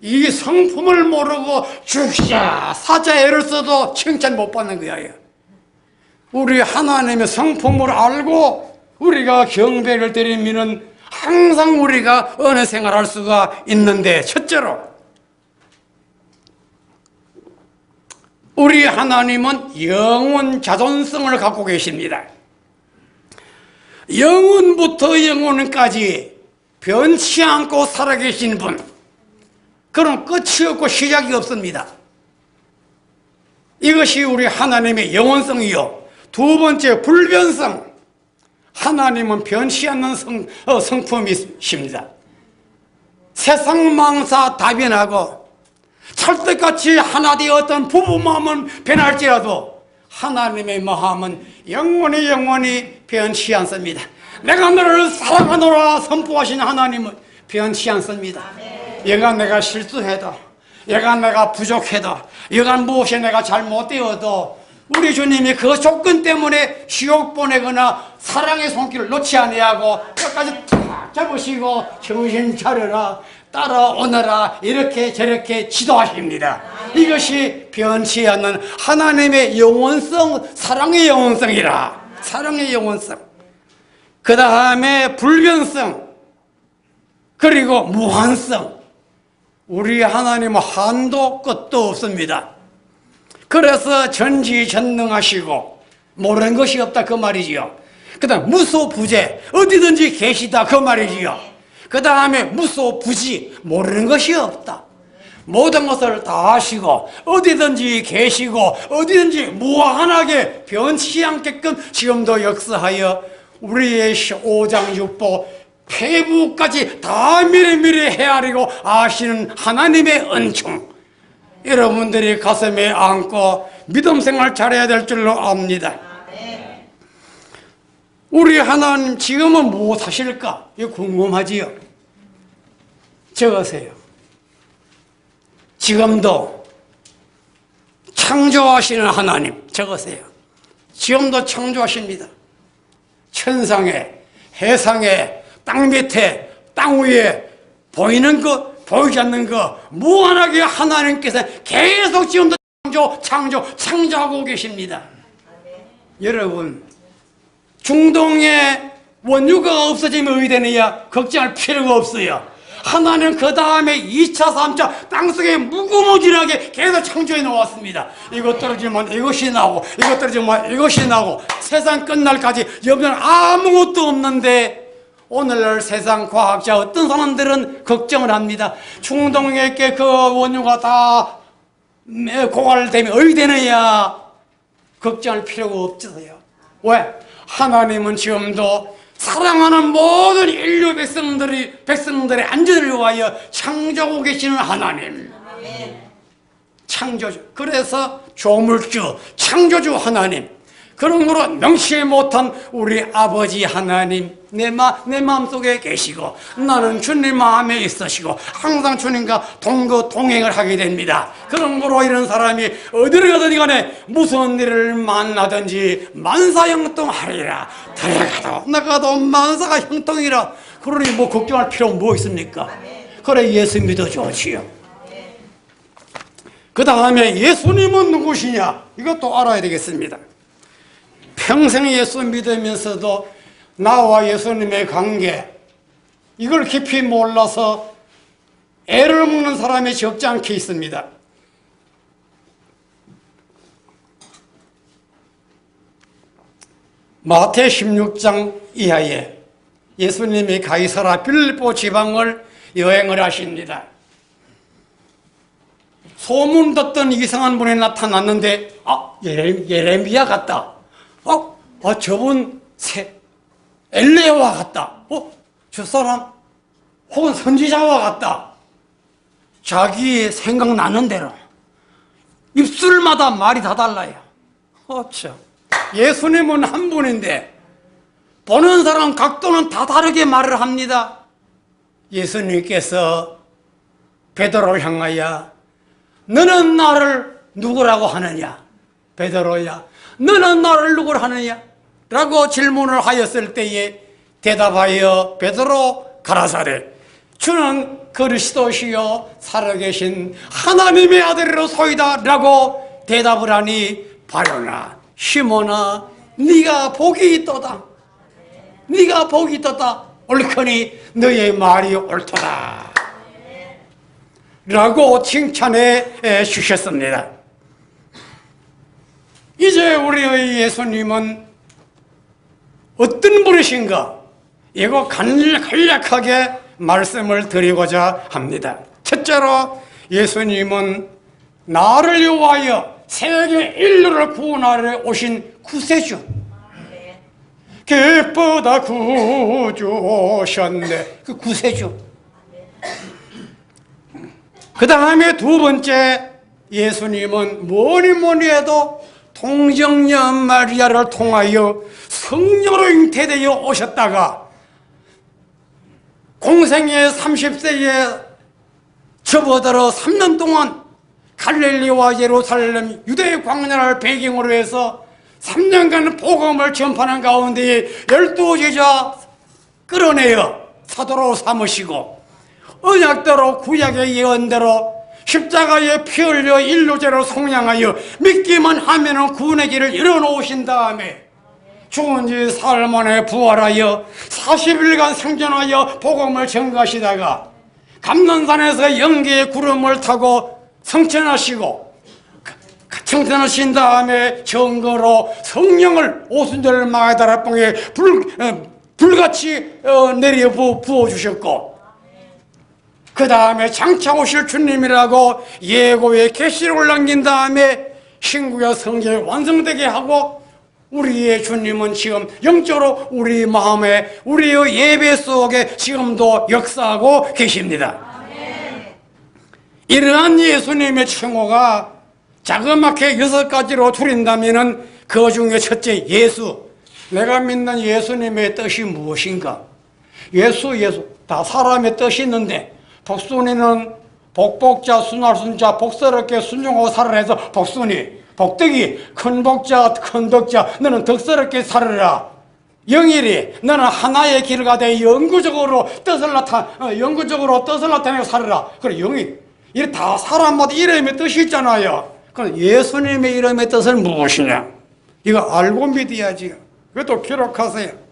이 성품을 모르고 주자 사자 애를 써도 칭찬 못 받는 거야. 우리 하나님의 성품을 알고 우리가 경배를 드리면은 항상 우리가 은혜 생활할 수가 있는데, 첫째로 우리 하나님은 영원 자존성을 갖고 계십니다. 영원부터 영원까지 변치 않고 살아계신 분, 그럼 끝이 없고 시작이 없습니다. 이것이 우리 하나님의 영원성이요. 두 번째, 불변성. 하나님은 변치 않는 성품이십니다. 세상 망사 다변하고 찰떡같이 하나 되어 어떤 부부 마음은 변할지라도 하나님의 마음은 영원히 변치 않습니다. 내가 너를 사랑하노라 선포하신 하나님은 변치 않습니다. 여간 내가 실수해도, 여간 내가 부족해도, 여간 무엇이 내가 잘못되어도 우리 주님이 그 조건 때문에 지옥 보내거나 사랑의 손길을 놓지 아니하고 끝까지 탁 잡으시고 정신 차려라, 따라오너라, 이렇게 저렇게 지도하십니다. 이것이 변치 않는 하나님의 영원성, 사랑의 영원성이라. 사랑의 영원성. 그 다음에 불변성, 그리고 무한성. 우리 하나님은 한도 끝도 없습니다. 그래서 전지전능하시고 모르는 것이 없다, 그 말이지요. 그 다음 무소부재, 어디든지 계시다, 그 말이지요. 그 다음에 무소부지, 모르는 것이 없다. 모든 것을 다 아시고 어디든지 계시고 어디든지 무한하게 변치 않게끔 지금도 역사하여 우리의 오장육부 폐부까지 다 미리미리 헤아리고 아시는 하나님의 은총, 여러분들이 가슴에 안고 믿음 생활 잘해야 될 줄로 압니다. 우리 하나님 지금은 무엇 하실까? 이거 궁금하지요? 적으세요. 지금도 창조하시는 하나님, 적으세요. 지금도 창조하십니다. 천상에, 해상에, 땅 밑에, 땅 위에, 보이는 것, 보이지 않는 것, 무한하게 하나님께서 계속 지금도 창조하고 계십니다. 여러분, 중동에 원유가 없어지면 어디 되느냐? 걱정할 필요가 없어요. 하나는 그 다음에 2차, 3차 땅속에 무궁무진하게 계속 창조해 놓았습니다. 이것 떨어지면 이것이 나오고, 이것 떨어지면 이것이 나오고, 세상 끝날까지 옆에는 아무것도 없는데, 오늘날 세상 과학자 어떤 사람들은 걱정을 합니다. 중동에 그 원유가 다 고갈되면 어디 되느냐 걱정할 필요가 없어요. 왜? 하나님은 지금도 사랑하는 모든 인류 백성들의 안전을 위하여 창조하고 계시는 하나님. 창조주. 그래서 조물주, 창조주 하나님. 그런 거로 명시해 못한 우리 아버지 하나님, 내 마음속에 계시고 나는 주님 마음에 있으시고 항상 주님과 동행을 하게 됩니다. 그런 거로 이런 사람이 어디를 가든지 간에 무슨 일을 만나든지 만사형통하리라. 들어가도 나가도 만사가 형통이라. 그러니 뭐 걱정할 필요 뭐 있습니까? 그래 예수 믿어 좋지요. 그 다음에 예수님은 누구시냐? 이것도 알아야 되겠습니다. 평생 예수 믿으면서도 나와 예수님의 관계 이걸 깊이 몰라서 애를 먹는 사람이 적지 않게 있습니다. 마태 16장 이하에 예수님이 가이사라 빌립보 지방을 여행을 하십니다. 소문 듣던 이상한 분이 나타났는데 예레미야 같다. 저분 엘레야와 같다. 저 사람 혹은 선지자와 같다. 자기 생각나는 대로 입술마다 말이 다 달라요. 참. 예수님은 한 분인데 보는 사람 각도는 다 다르게 말을 합니다. 예수님께서 베드로를 향하여 너는 나를 누구라고 하느냐? 베드로야 너는 나를 누구라 하느냐? 라고 질문을 하였을 때에 대답하여 베드로 가라사대 주는 그리스도시요 살아계신 하나님의 아들이로소이다 라고 대답을 하니 바요나 시몬아 네가 복이 있도다. 네가 복이 있도다. 옳거니 너의 말이 옳도다 라고 칭찬해 주셨습니다. 이제 우리의 예수님은 어떤 분이신가? 이거 간략하게 말씀을 드리고자 합니다. 첫째로 예수님은 나를 위하여 세계 인류를 구원하러 오신 구세주. 기쁘다 구주 오셨네. 그 구세주. 그 다음에 두 번째 예수님은 뭐니 해도 동정녀 마리아를 통하여 성령으로 잉태되어 오셨다가 공생의 30세에 접어들어 3년 동안 갈릴리와 예루살렘 유대 광야를 배경으로 해서 3년간 복음을 전파하는 가운데 12제자 끌어내어 사도로 삼으시고 언약대로 구약의 예언대로 십자가에 피 흘려 인류죄로 속량하여 믿기만 하면 구원의 길을 열어놓으신 다음에 죽은 지 사흘 만에 부활하여 40일간 생존하여 복음을 전가하시다가 감난산에서 영계의 구름을 타고 성천하시고 성천하신 다음에 정거로 성령을 오순절 마가다라봉에 불같이 내려 부어주셨고 그 다음에 장차 오실 주님이라고 예고의 계시록을 남긴 다음에 신구약 성경이 완성되게 하고 우리의 주님은 지금 영적으로 우리 마음에 우리의 예배 속에 지금도 역사하고 계십니다. 이러한 예수님의称호가 자그맣게 6가지로 줄인다면 그 중에 첫째 예수. 내가 믿는 예수님의 뜻이 무엇인가? 예수 다 사람의 뜻이 있는데 복순이는 복복자, 순할순자, 복스럽게 순종하고 살아라 해서 복순이, 복덕이, 큰 복자, 큰 덕자, 너는 덕스럽게 살아라. 영일이, 너는 하나의 길을 가되 영구적으로 뜻을 나타내고 살아라. 그래, 영일. 이 다 사람마다 이름의 뜻이 있잖아요. 그럼 예수님의 이름의 뜻은 무엇이냐? 이거 알고 믿어야지요. 이것도 기록하세요.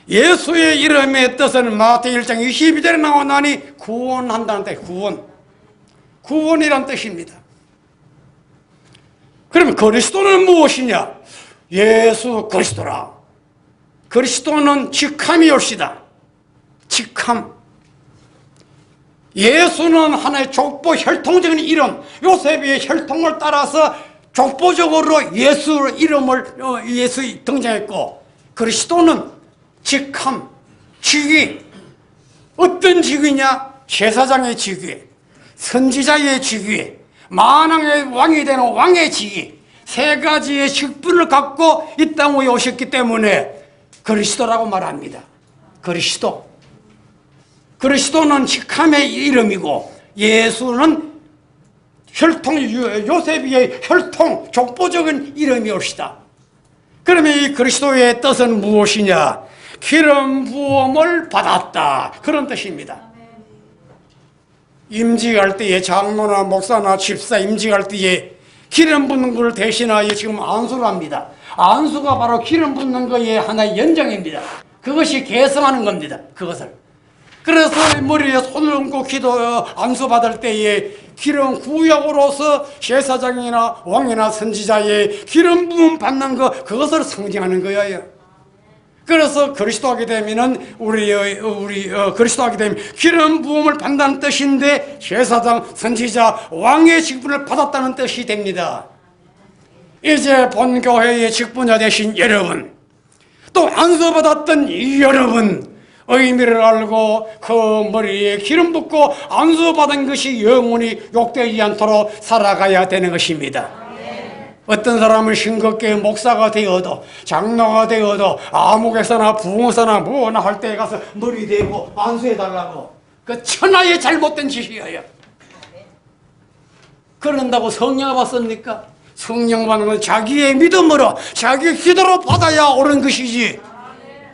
예수의 이름의 뜻은 마태 1장 22절에 나오나니 구원한다는 뜻, 구원이란 뜻입니다. 그러면 그리스도는 무엇이냐? 예수 그리스도라. 그리스도는 직함이 옳시다. 직함. 예수는 하나의 족보 혈통적인 이름, 요셉의 혈통을 따라서 족보적으로 예수 이름을 예수 등장했고, 그리스도는 직함, 직위. 어떤 직위냐? 제사장의 직위, 선지자의 직위, 만왕의 왕이 되는 왕의 직위, 세 가지의 직분을 갖고 이 땅에 오셨기 때문에 그리스도라고 말합니다. 그리스도는 직함의 이름이고, 예수는 요셉의 혈통, 족보적인 이름이옵시다. 그러면 이 그리스도의 뜻은 무엇이냐? 기름 부음을 받았다, 그런 뜻입니다. 임직할 때에 장로나 목사나 집사 임직할 때에 기름 붓는 걸 대신하여 지금 안수를 합니다. 안수가 바로 기름 붓는 거의 하나의 연장입니다. 그것이 계승하는 겁니다. 그것을. 그래서 머리에 손을 얹고 안수 받을 때에 기름 구약으로서 제사장이나 왕이나 선지자의 기름 부음 받는 것, 그것을 상징하는 거예요. 그래서 그리스도 하게 되면은 그리스도 하게 되면 기름 부음을 받는다는 뜻인데, 제사장, 선지자, 왕의 직분을 받았다는 뜻이 됩니다. 이제 본교회의 직분자 되신 여러분, 또 안수받았던 이 여러분, 의미를 알고 그 머리에 기름 붓고 안수받은 것이 영원히 욕되지 않도록 살아가야 되는 것입니다. 어떤 사람은 싱겁게 목사가 되어도, 장로가 되어도, 아무개서나 부흥사나 뭐나 할 때 가서 머리 대고 안수해달라고, 그 천하의 잘못된 짓이에요. 그런다고 성령 받습니까? 성령 받는 건 자기의 믿음으로, 자기의 기도로 받아야 옳은 것이지,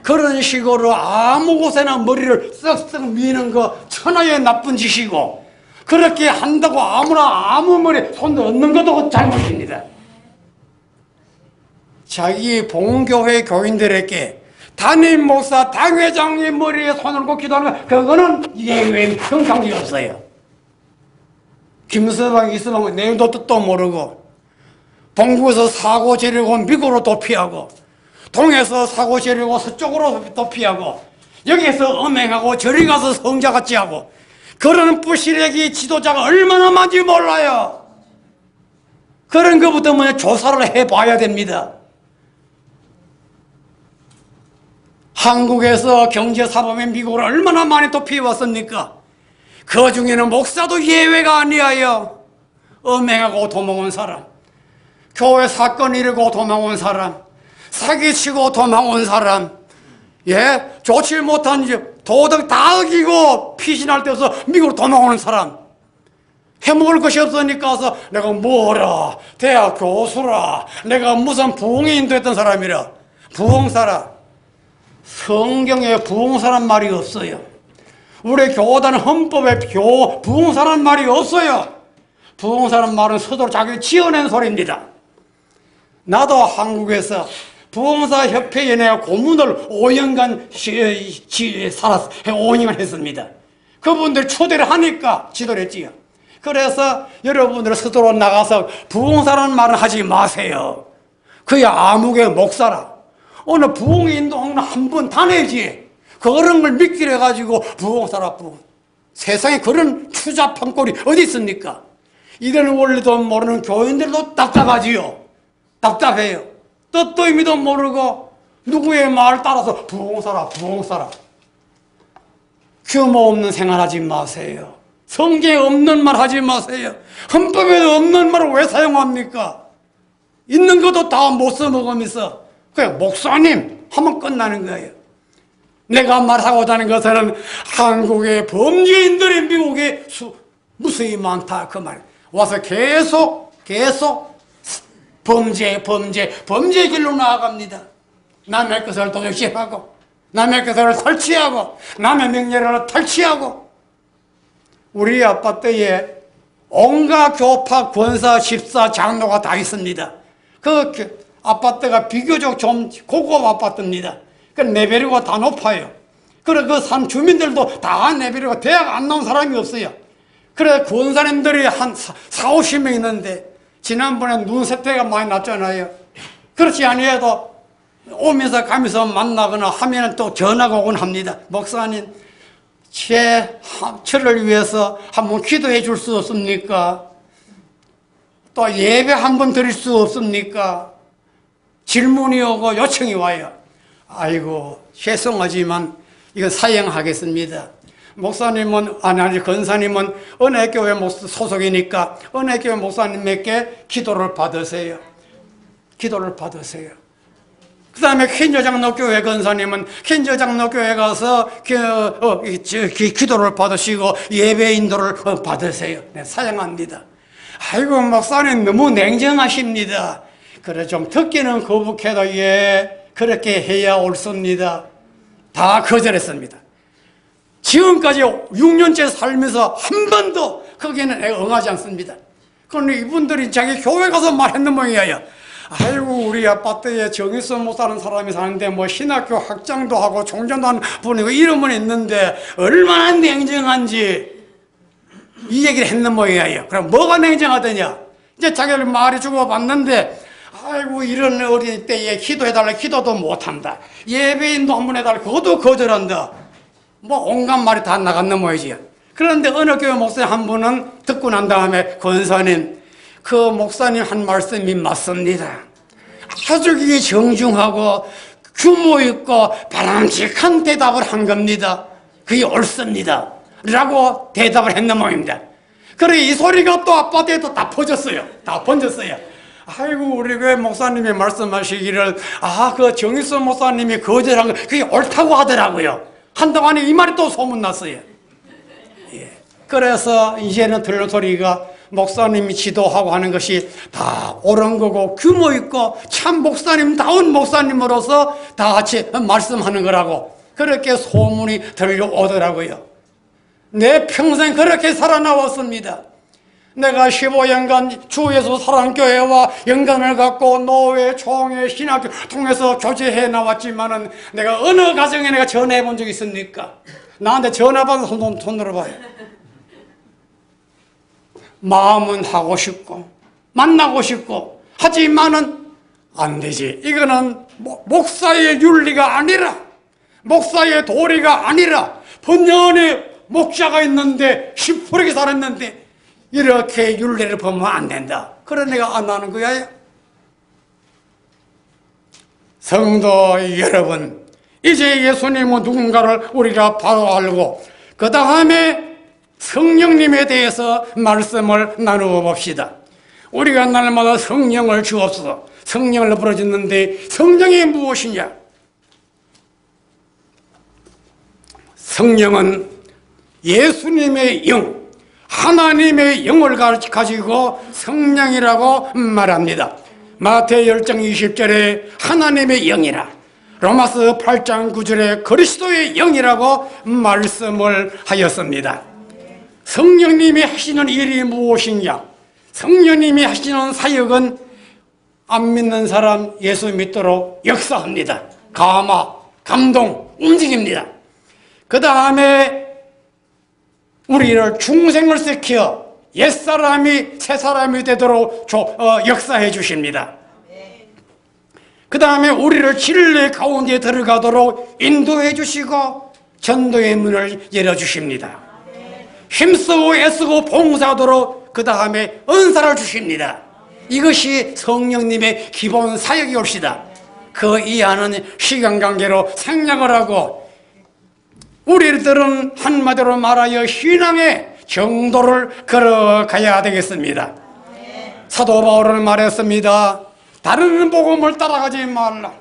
그런 식으로 아무 곳에나 머리를 썩썩 미는 거 천하의 나쁜 짓이고, 그렇게 한다고 아무나 아무 머리에 손 얹는 것도 잘못입니다. 자기 본교회 교인들에게 담임 목사, 당회장의 머리에 손을 얹고 기도하는 거, 그거는 예외, 평상시 없어요. 김서방, 이서방 내용도 뜻도 모르고, 본국에서 사고 지르고 미국으로 도피하고, 동에서 사고 지르고 서쪽으로 도피하고, 여기에서 음행하고 저리 가서 성자같이 하고, 그런 부시래기 지도자가 얼마나 많은지 몰라요. 그런 것부터 먼저 조사를 해봐야 됩니다. 한국에서 경제사범의 미국으로 얼마나 많이 도피해왔습니까? 그 중에는 목사도 예외가 아니에요. 음행하고 도망온 사람, 교회 사건 일으고 도망온 사람, 사기치고 도망온 사람, 좋지 못한 도덕 다 어기고 피신할 때서 미국으로 도망오는 사람, 해먹을 것이 없으니까 와서 내가 뭐라, 대학 교수라, 내가 무슨 부흥에 인도했던 사람이라. 부흥사라. 성경에 부흥사란 말이 없어요. 우리 교단 헌법에 부흥사란 말이 없어요. 부흥사란 말은 스스로 자기 지어낸 소리입니다. 나도 한국에서 부흥사협회에 내가 고문을 5년간 5년간 했습니다. 그분들 초대를 하니까 지도를 했지요. 그래서 여러분들 스스로 나가서 부흥사라는 말은 하지 마세요. 그야 아무개 목사라. 오늘 부흥 인도하는 한 번 다 내지. 그런 걸 믿기로 해가지고 부흥사라, 부흥. 세상에 그런 추잡한 꼴이 어디 있습니까? 이런 원리도 모르는 교인들도 답답하지요. 답답해요. 뜻도 의미도 모르고 누구의 말 따라서 부흥사라, 부흥사라. 규모 없는 생활하지 마세요. 성경에 없는 말 하지 마세요. 헌법에 없는 말을 왜 사용합니까? 있는 것도 다 못 써먹으면서 그냥 목사님 하면 끝나는 거예요. 내가 말하고자 하는 것은 한국의 범죄인들이 미국에 무수히 많다, 그 말. 와서 계속 범죄 길로 나아갑니다. 남의 것을 도적질하고, 남의 것을 설치하고, 남의 명예를 탈취하고. 우리 아빠 때에 온갖 교파, 권사, 집사, 장로가 다 있습니다. 그 아파트가 비교적 좀 고급 아파트입니다. 그 레벨이 다 높아요. 그래 그 산 주민들도 다 레벨이고 대학 안 나온 사람이 없어요. 그래 권사님들이 한 40-50명 있는데 지난번에 눈 세태가 많이 났잖아요. 그렇지 아니해도 오면서 가면서 만나거나 하면 또 전화가 오곤 합니다. 목사님 저를 위해서 한번 기도해 줄 수 없습니까? 또 예배 한번 드릴 수 없습니까? 질문이 오고 요청이 와요. 아이고, 죄송하지만 이건 사양하겠습니다. 목사님은, 아니, 권사님은 은혜교회 소속이니까 은혜교회 목사님에게 기도를 받으세요. 기도를 받으세요. 그 다음에 킨저장로교회 권사님은 킨저장로교회 가서 기도를 받으시고 예배 인도를 받으세요. 네, 사양합니다. 아이고, 목사님 너무 냉정하십니다. 그래, 좀 듣기는 거북해도 예, 그렇게 해야 옳습니다. 다 거절했습니다. 지금까지 6년째 살면서 한 번도 거기에는 응하지 않습니다. 그런데 이분들이 자기 교회 가서 말했는 모양이에요. 아이고, 우리 아파트에 정일선 목사라는 사람이 사는데 뭐 신학교 학장도 하고 총장도 하는 분이고 이름은 있는데 얼마나 냉정한지 이 얘기를 했는 모양이에요. 그럼 뭐가 냉정하더냐? 이제 자기를 말이 주고받는데 아이고, 이런 어린 때에 기도해달라 기도도 못한다. 예배인도 한번 해달라 그것도 거절한다. 뭐 온갖 말이 다 나갔는 모양이지. 그런데 어느 교회 목사님 한 분은 듣고 난 다음에 권사님, 그 목사님 한 말씀이 맞습니다. 아주 그게 정중하고 규모 있고 바람직한 대답을 한 겁니다. 그게 옳습니다. 라고 대답을 했는 모양입니다. 그래, 이 소리가 또 아파트에도 다 퍼졌어요. 다 번졌어요. 아이고, 우리 교회 목사님이 말씀하시기를, 그 정일선 목사님이 거절한 거, 그게 옳다고 하더라고요. 한동안에 이 말이 또 소문났어요. 예. 그래서 이제는 들은 소리가 목사님이 지도하고 하는 것이 다 옳은 거고 규모 있고 참 목사님다운 목사님으로서 다 같이 말씀하는 거라고 그렇게 소문이 들려오더라고요. 내 평생 그렇게 살아나왔습니다. 내가 15년간 주 예수 사랑교회와 연관을 갖고 노회, 총회, 신학교 통해서 교제해 나왔지만은 내가 어느 가정에 내가 전화해 본 적이 있습니까? 나한테 전화 받은 손 들어봐요. 마음은 하고 싶고 만나고 싶고 하지만은 안 되지. 이거는 목사의 윤리가 아니라 목사의 도리가 아니라 번연의 목자가 있는데 시퍼렇게 살았는데 이렇게 윤리를 범하면 안 된다. 그런 내가 안 하는 거야. 성도 여러분, 이제 예수님은 누군가를 우리가 바로 알고 그 다음에 성령님에 대해서 말씀을 나누어 봅시다. 우리가 날마다 성령을 주옵소서, 성령을 부르짖는데 성령이 무엇이냐? 성령은 예수님의 영, 하나님의 영을 가지고 성령이라고 말합니다. 마태 10장 20절에 하나님의 영이라, 로마서 8장 9절에 그리스도의 영이라고 말씀을 하였습니다. 성령님이 하시는 일이 무엇이냐? 성령님이 하시는 사역은 안 믿는 사람 예수 믿도록 역사합니다. 감화, 감동, 움직입니다. 그 다음에 우리를 중생을 시켜 옛사람이 새사람이 되도록 역사해 주십니다. 그 다음에 우리를 진리 가운데 들어가도록 인도해 주시고 전도의 문을 열어주십니다. 힘쓰고 애쓰고 봉사하도록 그 다음에 은사를 주십니다. 이것이 성령님의 기본 사역이 옵시다. 그 이하는 시간관계로 생략을 하고 우리들은 한마디로 말하여 신앙의 정도를 걸어가야 되겠습니다. 사도 바울은 말했습니다. 다른 복음을 따라가지 말라,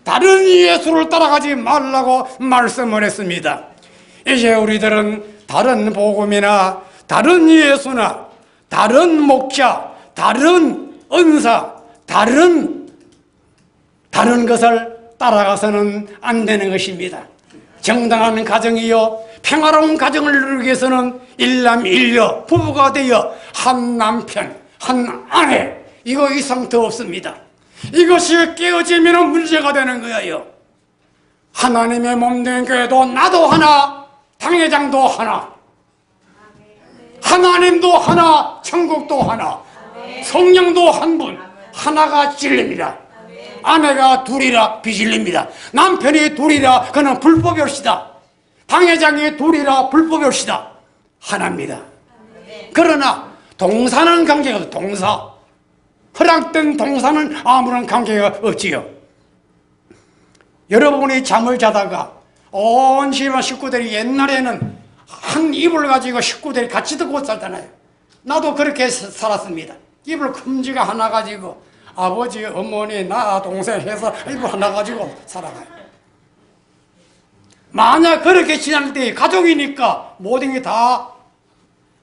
다른 예수를 따라가지 말라고 말씀을 했습니다. 이제 우리들은 다른 복음이나 다른 예수나 다른 목자, 다른 은사, 다른 것을 따라가서는 안 되는 것입니다. 정당한 가정이요 평화로운 가정을 이루기 위해서는 일남일녀 부부가 되어 한 남편 한 아내 이거 이상 더 없습니다. 이것이 깨어지면 문제가 되는 거예요. 하나님의 몸된 교회도 나도 하나, 당회장도 하나, 하나님도 하나, 천국도 하나, 성령도 한 분, 하나가 진리입니다. 아내가 둘이라 비진리입니다. 남편이 둘이라 그는 불법이 옵시다. 당회장이 둘이라 불법이 옵시다. 하나입니다. 그러나 동사는 관계가 없어. 동사. 허락된 동사는 아무런 관계가 없지요. 여러분이 잠을 자다가 온 집안 식구들이 옛날에는 한 이불 가지고 식구들이 같이 듣고 살잖아요. 나도 그렇게 살았습니다. 이불 큼지가 하나 가지고 아버지, 어머니, 나, 동생 해서 이불 하나 가지고 살아가요. 만약 그렇게 지날 때 가족이니까 모든 게 다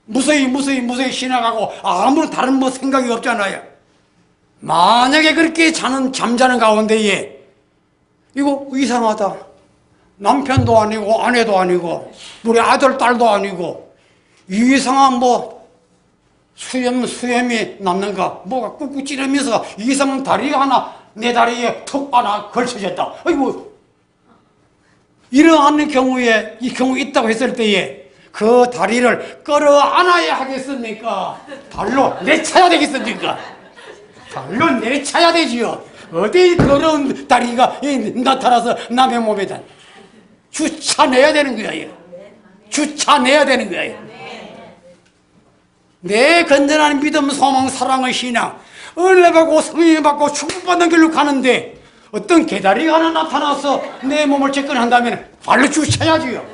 무서이 지나가고 아무런 다른 뭐 생각이 없잖아요. 만약에 그렇게 잠자는 가운데에 이거 이상하다. 남편도 아니고 아내도 아니고 우리 아들 딸도 아니고 이상한 뭐 수염이 남는가 뭐가 꾹꾹 찌르면서 이상한 다리가 하나 내 다리에 턱 하나 걸쳐졌다. 아이고 이러한 경우에 이 경우 있다고 했을 때에 그 다리를 끌어안아야 하겠습니까? 발로 내차야 되겠습니까? 발로 내차야 되지요. 어디 더러운 다리가 나타나서 남의 몸에다 주차내야 되는 거예요. 주차내야 되는 거예요. 내 건전한 믿음, 소망, 사랑의 신앙 은혜 받고 성령 받고 축복받는 길로 가는데 어떤 개다리가 하나 나타나서 내 몸을 접근한다면 발로 주차야지요.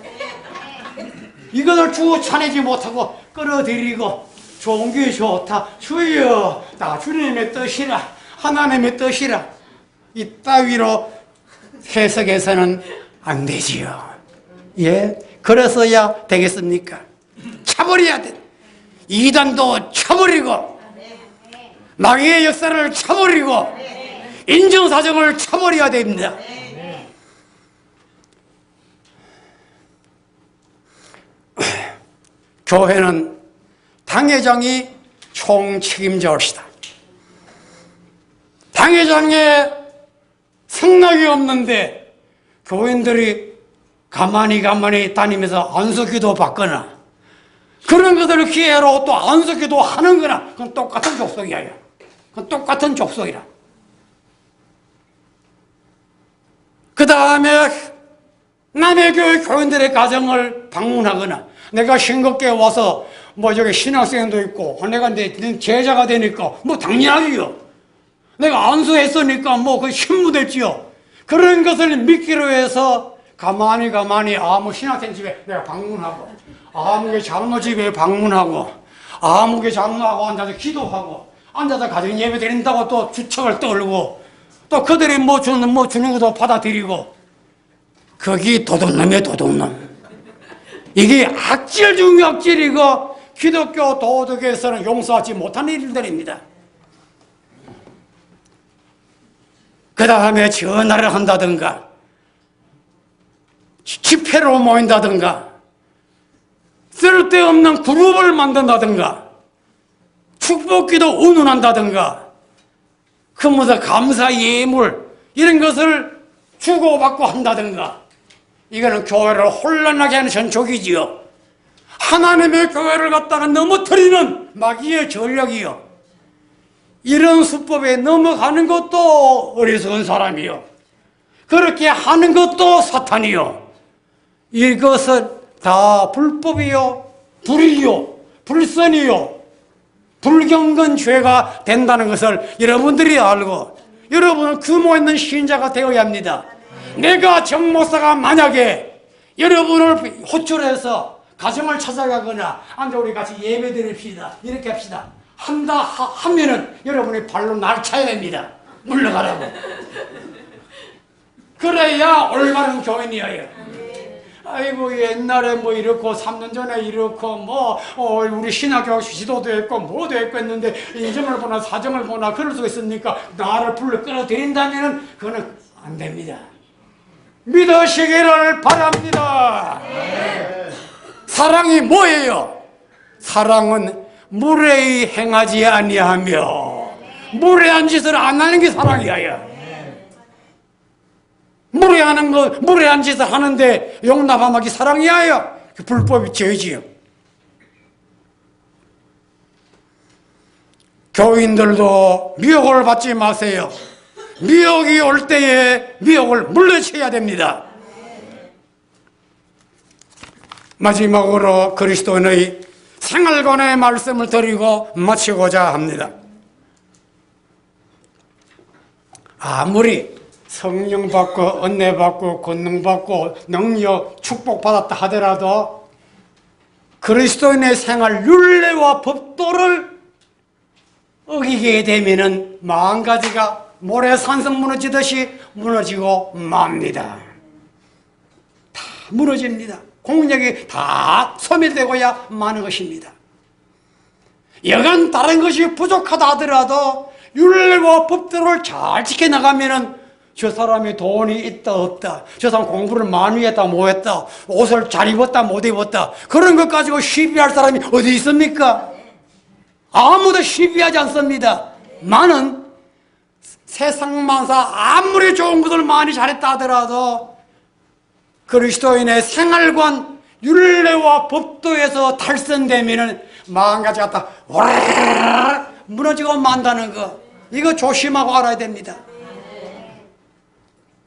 이것을 주차내지 못하고 끌어들이고 좋은 게 좋다. 주여 나 주님의 뜻이라 하나님의 뜻이라 이따위로 해석해서는 안 되지요. 예, 그래서야 되겠습니까? 차버려야 돼. 이단도 차버리고 마귀의 역사를 차버리고 인정사정을 차버려야 됩니다. 교회는 당회장이 총책임자입시다. 당회장에 승낙이 없는데 교인들이 가만히 다니면서 안수기도 받거나 그런 것들을 기회로 또 안수기도 하는 거나 그건 똑같은 족속이에요. 그건 똑같은 족속이라. 그 다음에 남의 교회 교인들의 가정을 방문하거나 내가 싱겁게 와서 뭐 여기 신학생도 있고 내가 내 제자가 되니까 뭐 당연하지요. 내가 안수했으니까 뭐 그 신무됐지요. 그런 것을 믿기로 해서 가만히 아무 신학생 집에 내가 방문하고 아무개 장로 집에 방문하고 아무개 장로하고 앉아서 기도하고 앉아서 가정 예배 드린다고 또 주책을 떨고 또 그들이 뭐 주는 것도 받아들이고 거기 도둑놈이에요. 도둑놈. 이게 악질 중 악질이고 기독교 도덕에서는 용서하지 못하는 일들입니다. 그 다음에 전화를 한다든가 집회로 모인다든가 쓸데없는 그룹을 만든다든가 축복기도 운운한다든가 그무서 감사 예물 이런 것을 주고받고 한다든가 이거는 교회를 혼란하게 하는 전촉이지요. 하나님의 교회를 갖다가 넘어뜨리는 마귀의 전략이요. 이런 수법에 넘어가는 것도 어리석은 사람이요. 그렇게 하는 것도 사탄이요. 이것은 다 불법이요, 불의요, 불선이요, 불경건 죄가 된다는 것을 여러분들이 알고 여러분은 규모 있는 신자가 되어야 합니다. 내가 정목사가 만약에 여러분을 호출해서 가정을 찾아가거나 앉아 우리 같이 예배 드립시다 이렇게 합시다 하면은 여러분이 발로 날 차야 됩니다. 물러가라고. 그래야 올바른 교인이에요. 아이고 옛날에 뭐 이렇고 3년 전에 이렇고 우리 신학교 지도도 했고 뭐도 했고 했는데 인정을 보나 사정을 보나 그럴 수 있습니까? 나를 불러 끌어들인다면 그거는 안 됩니다. 믿으시기를 바랍니다. 사랑이 뭐예요? 사랑은 무례히 행하지 아니하며 무례한 짓을 안 하는 게 사랑이에요. 무례한 짓을 하는데 용납하기 사랑이에요. 불법이 죄지요. 교인들도 미혹을 받지 마세요. 미혹이 올 때에 미혹을 물리쳐야 됩니다. 마지막으로 그리스도인의 생활관의 말씀을 드리고 마치고자 합니다. 아무리 성령 받고 은혜 받고 권능 받고 능력 축복 받았다 하더라도 그리스도인의 생활 율례와 법도를 어기게 되면은 마음 가지가 모래산성 무너지듯이 무너지고 맙니다. 다 무너집니다. 공력이 다 소멸되고야 마는 것입니다. 여간 다른 것이 부족하다 하더라도 율례와 법도를 잘 지켜나가면은 저 사람이 돈이 있다 없다, 저 사람 공부를 많이 했다 못했다, 옷을 잘 입었다 못 입었다, 그런 것 가지고 시비할 사람이 어디 있습니까? 아무도 시비하지 않습니다. 많은 세상 만사 아무리 좋은 것을 많이 잘했다 하더라도 그리스도인의 생활관 율례와 법도에서 탈선되면은 마음가지 갖다 와르르 무너지고 만다는 거, 이거 조심하고 알아야 됩니다.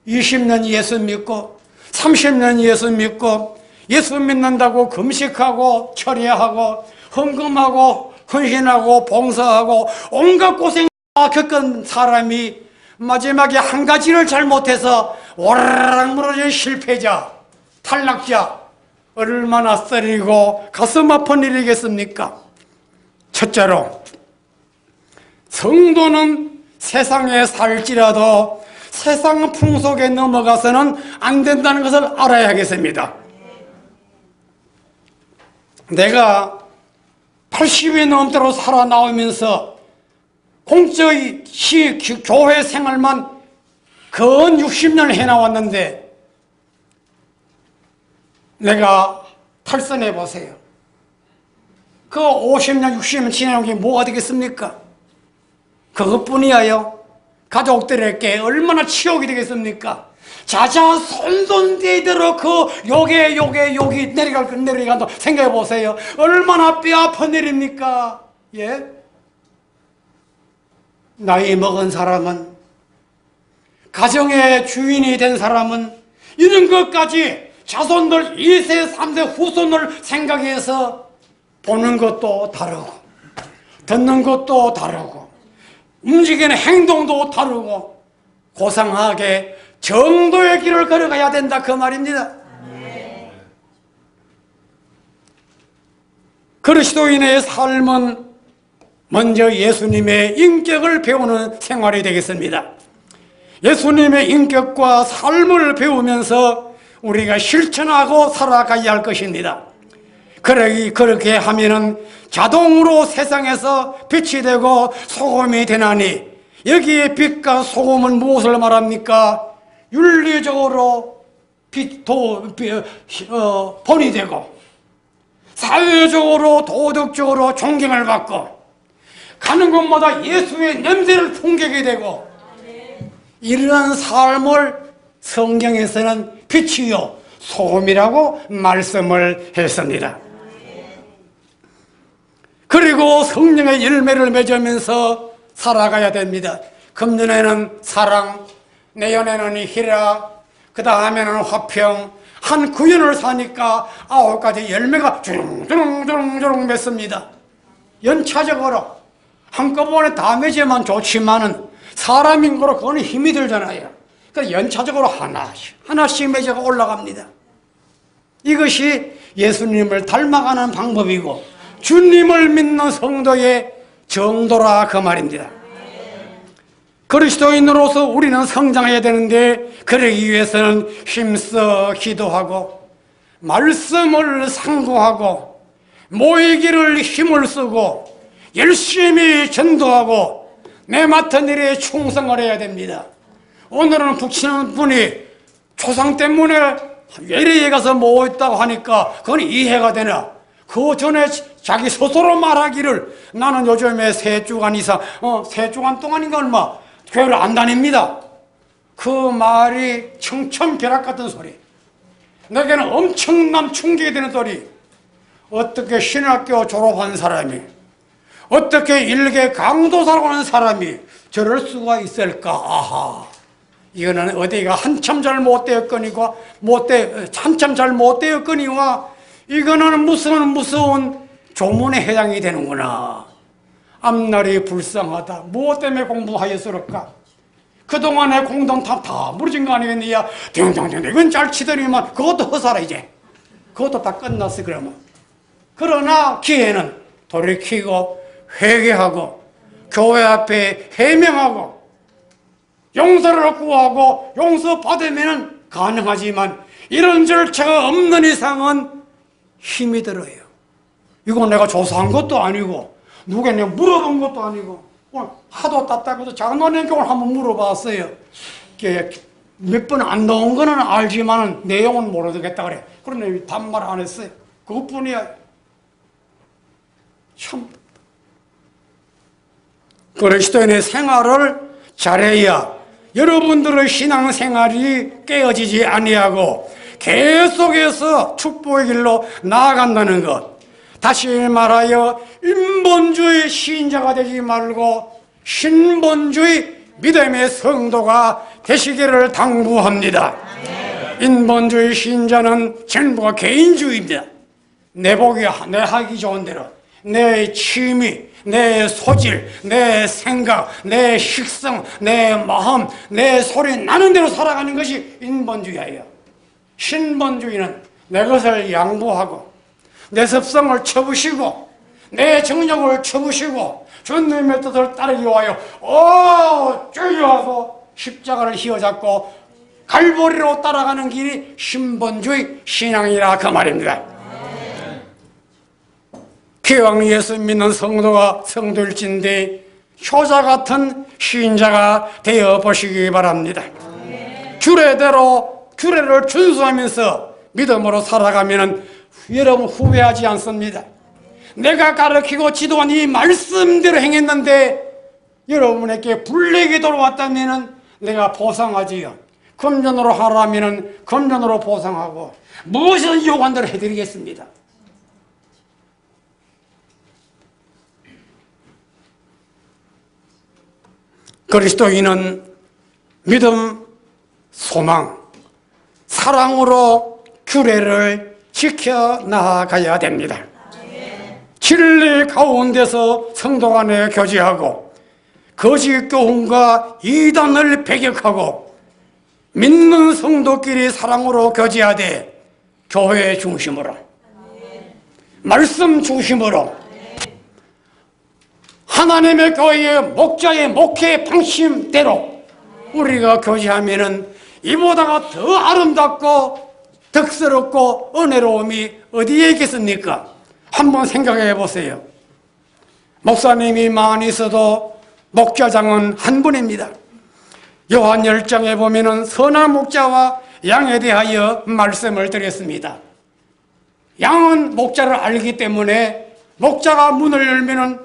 20년 예수 믿고 30년 예수 믿고 예수 믿는다고 금식하고 철회하고 헌금하고 헌신하고 봉사하고 온갖 고생 겪은 사람이 마지막에 한 가지를 잘못해서 오르락 무너진 실패자, 탈락자, 얼마나 쓰리고 가슴 아픈 일이겠습니까? 첫째로, 성도는 세상에 살지라도 세상 풍속에 넘어가서는 안 된다는 것을 알아야 하겠습니다. 내가 80이 넘도록 살아나오면서 공적의 교회 생활만 근 60년을 해나왔는데 내가 탈선해 보세요. 그 50년, 60년 지나온 게 뭐가 되겠습니까? 그것뿐이야요. 가족들에게 얼마나 치욕이 되겠습니까? 자자손손대대로 그 욕이 내려간다 생각해 보세요. 얼마나 뼈 아픈 일입니까? 예? 나이 먹은 사람은, 가정의 주인이 된 사람은 이런 것까지 자손들 2세, 3세 후손을 생각해서 보는 것도 다르고 듣는 것도 다르고 움직이는 행동도 다르고 고상하게 정도의 길을 걸어가야 된다, 그 말입니다. 그리스도인의 삶은 먼저 예수님의 인격을 배우는 생활이 되겠습니다. 예수님의 인격과 삶을 배우면서 우리가 실천하고 살아가야 할 것입니다. 그렇게 하면은 자동으로 세상에서 빛이 되고 소금이 되나니, 여기에 빛과 소금은 무엇을 말합니까? 윤리적으로 본이 되고 사회적으로 도덕적으로 존경을 받고 가는 곳마다 예수의 냄새를 풍기게 되고, 이러한 삶을 성경에서는 빛이요 소금이라고 말씀을 했습니다. 그리고 성령의 열매를 맺으면서 살아가야 됩니다. 금년에는 사랑, 내년에는 희락, 그 다음에는 화평, 한 구년을 사니까 9가지 열매가 주렁주렁 맺습니다. 연차적으로 한꺼번에 다 맺으면 좋지만은 사람인 거로 그거는 힘이 들잖아요. 그러니까 연차적으로 하나씩 맺어가 올라갑니다. 이것이 예수님을 닮아가는 방법이고 주님을 믿는 성도의 정도라, 그 말입니다. 그리스도인으로서 우리는 성장해야 되는데, 그러기 위해서는 힘써 기도하고 말씀을 상고하고 모이기를 힘을 쓰고 열심히 전도하고 내 맡은 일에 충성을 해야 됩니다. 오늘은 북치는 분이 초상 때문에 외래에 가서 모였다고 하니까 그건 이해가 되나? 그 전에 자기 스스로 말하기를 나는 요즘에 3주간 이상 3주간 동안인가 얼마 교회를 안 다닙니다. 그 말이 청천벼락 같은 소리, 내게는 엄청난 충격이 되는 소리. 어떻게 신학교 졸업한 사람이, 어떻게 일개 강도사라고 하는 사람이 저럴 수가 있을까? 아하, 이거는 어디가 한참 잘 못되었거니와 이거는 무서운 조문에 해당이 되는구나. 앞날이 불쌍하다. 무엇 때문에 공부하였을까? 그동안의 공동탑 다 무너진 거 아니겠느냐? 댕댕댕 이건 잘 치더니만 그것도 허사라 이제. 그것도 다 끝났어 그러면. 그러나 기회는 돌이키고 회개하고 교회 앞에 해명하고 용서를 구하고 용서 받으면 가능하지만 이런 절차가 없는 이상은 힘이 들어요. 이거 내가 조사한 것도 아니고 누구에게 물어본 것도 아니고 오늘 하도 답답해서 장로님께 오늘 한번 물어봤어요. 몇 번 안 나온 거는 알지만 내용은 모르겠다 그래. 그런데 반말 안 했어요. 그것뿐이야. 참 그리스도인의 생활을 잘해야 여러분들의 신앙생활이 깨어지지 아니하고 계속해서 축복의 길로 나아간다는 것. 다시 말하여 인본주의 신자가 되지 말고 신본주의 믿음의 성도가 되시기를 당부합니다. 인본주의 신자는 전부가 개인주의입니다. 내 복이 내 하기 좋은 대로 내 취미, 내 소질, 내 생각, 내 식성, 내 마음, 내 소리 나는 대로 살아가는 것이 인본주의예요. 신본주의는 내 것을 양보하고 내 습성을 쳐부시고 내 정력을 쳐부시고 주님의 뜻을 따르기 위하여 주여 하고 십자가를 휘어잡고 갈보리로 따라가는 길이 신본주의 신앙이라 그 말입니다. 기왕 예수 믿는 성도일진데 효자 같은 신자가 되어 보시기 바랍니다. 규례를 준수하면서 믿음으로 살아가면 여러분 후회하지 않습니다. 내가 가르치고 지도한 이 말씀대로 행했는데 여러분에게 불리하게 돌아왔다면 내가 보상하지요. 금전으로 하라면 금전으로 보상하고 무엇이든 요구한 대로 해드리겠습니다. 그리스도인은 믿음, 소망, 사랑으로 규례를 지켜나가야 됩니다. 진리 가운데서 성도 간에 교제하고 거짓 교훈과 이단을 배격하고 믿는 성도끼리 사랑으로 교제하되 교회 중심으로 말씀 중심으로 하나님의 교회의 목자의 목회 방침대로 우리가 교제하면은 이보다가 더 아름답고 덕스럽고 은혜로움이 어디에 있겠습니까? 한번 생각해 보세요. 목사님이 많이 있어도 목자장은 한 분입니다. 요한 10장에 보면은 선한 목자와 양에 대하여 말씀을 드렸습니다. 양은 목자를 알기 때문에 목자가 문을 열면은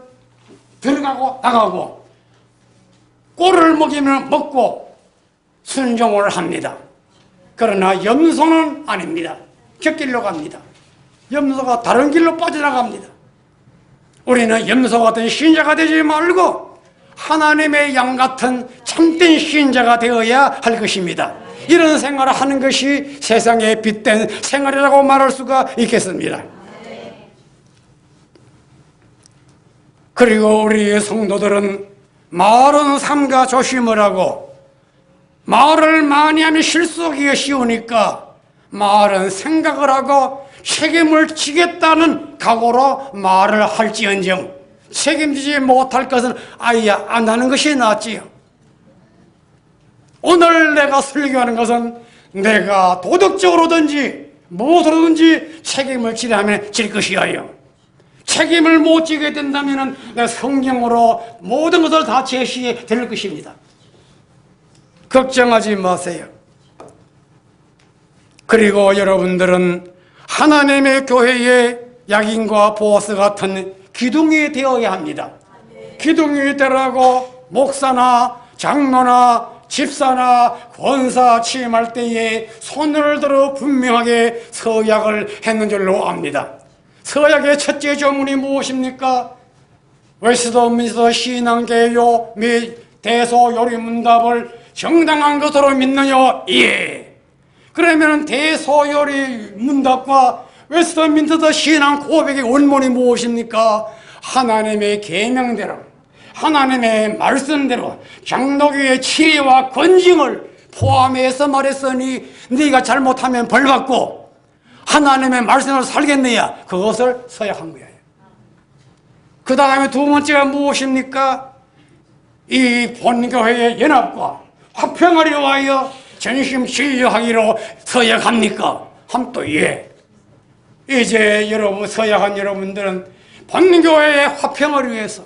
들어가고 나가고 꼴을 먹이면 먹고 순종을 합니다. 그러나 염소는 아닙니다. 곁길로 갑니다. 염소가 다른 길로 빠져나갑니다. 우리는 염소 같은 신자가 되지 말고 하나님의 양 같은 참된 신자가 되어야 할 것입니다. 이런 생활을 하는 것이 세상에 빗댄 생활이라고 말할 수가 있겠습니다. 그리고 우리 성도들은 말은 삼가 조심을 하고 말을 많이 하면 실수하기가 쉬우니까 말은 생각을 하고 책임을 지겠다는 각오로 말을 할지언정 책임지지 못할 것은 아예 안 하는 것이 낫지요. 오늘 내가 설교하는 것은 내가 도덕적으로든지 무엇으로든지 책임을 지려 하면 질 것이어요. 책임을 못 지게 된다면 내 성경으로 모든 것을 다 제시해 드릴 것입니다. 걱정하지 마세요. 그리고 여러분들은 하나님의 교회의 약인과 보아스 같은 기둥이 되어야 합니다. 기둥이 되라고 목사나 장로나 집사나 권사 취임할 때에 손을 들어 분명하게 서약을 했는 줄로 압니다. 서약의 첫째 조문이 무엇입니까? 웨스트민스터 신앙개요 및 대소요리문답을 정당한 것으로 믿느냐? 예. 그러면 대소요리문답과 웨스트민스터 신앙 고백의 원문이 무엇입니까? 하나님의 계명대로, 하나님의 말씀대로 장로교의 치리와 권징을 포함해서 말했으니 네가 잘못하면 벌받고 하나님의 말씀을 살겠느냐, 그것을 서약한 거예요. 그 다음에 두 번째가 무엇입니까? 이 본교회의 연합과 화평을 위하여 전심치유하기로 서약합니까? 함 또 예. 이제 여러분, 서약한 여러분들은 본교회의 화평을 위해서,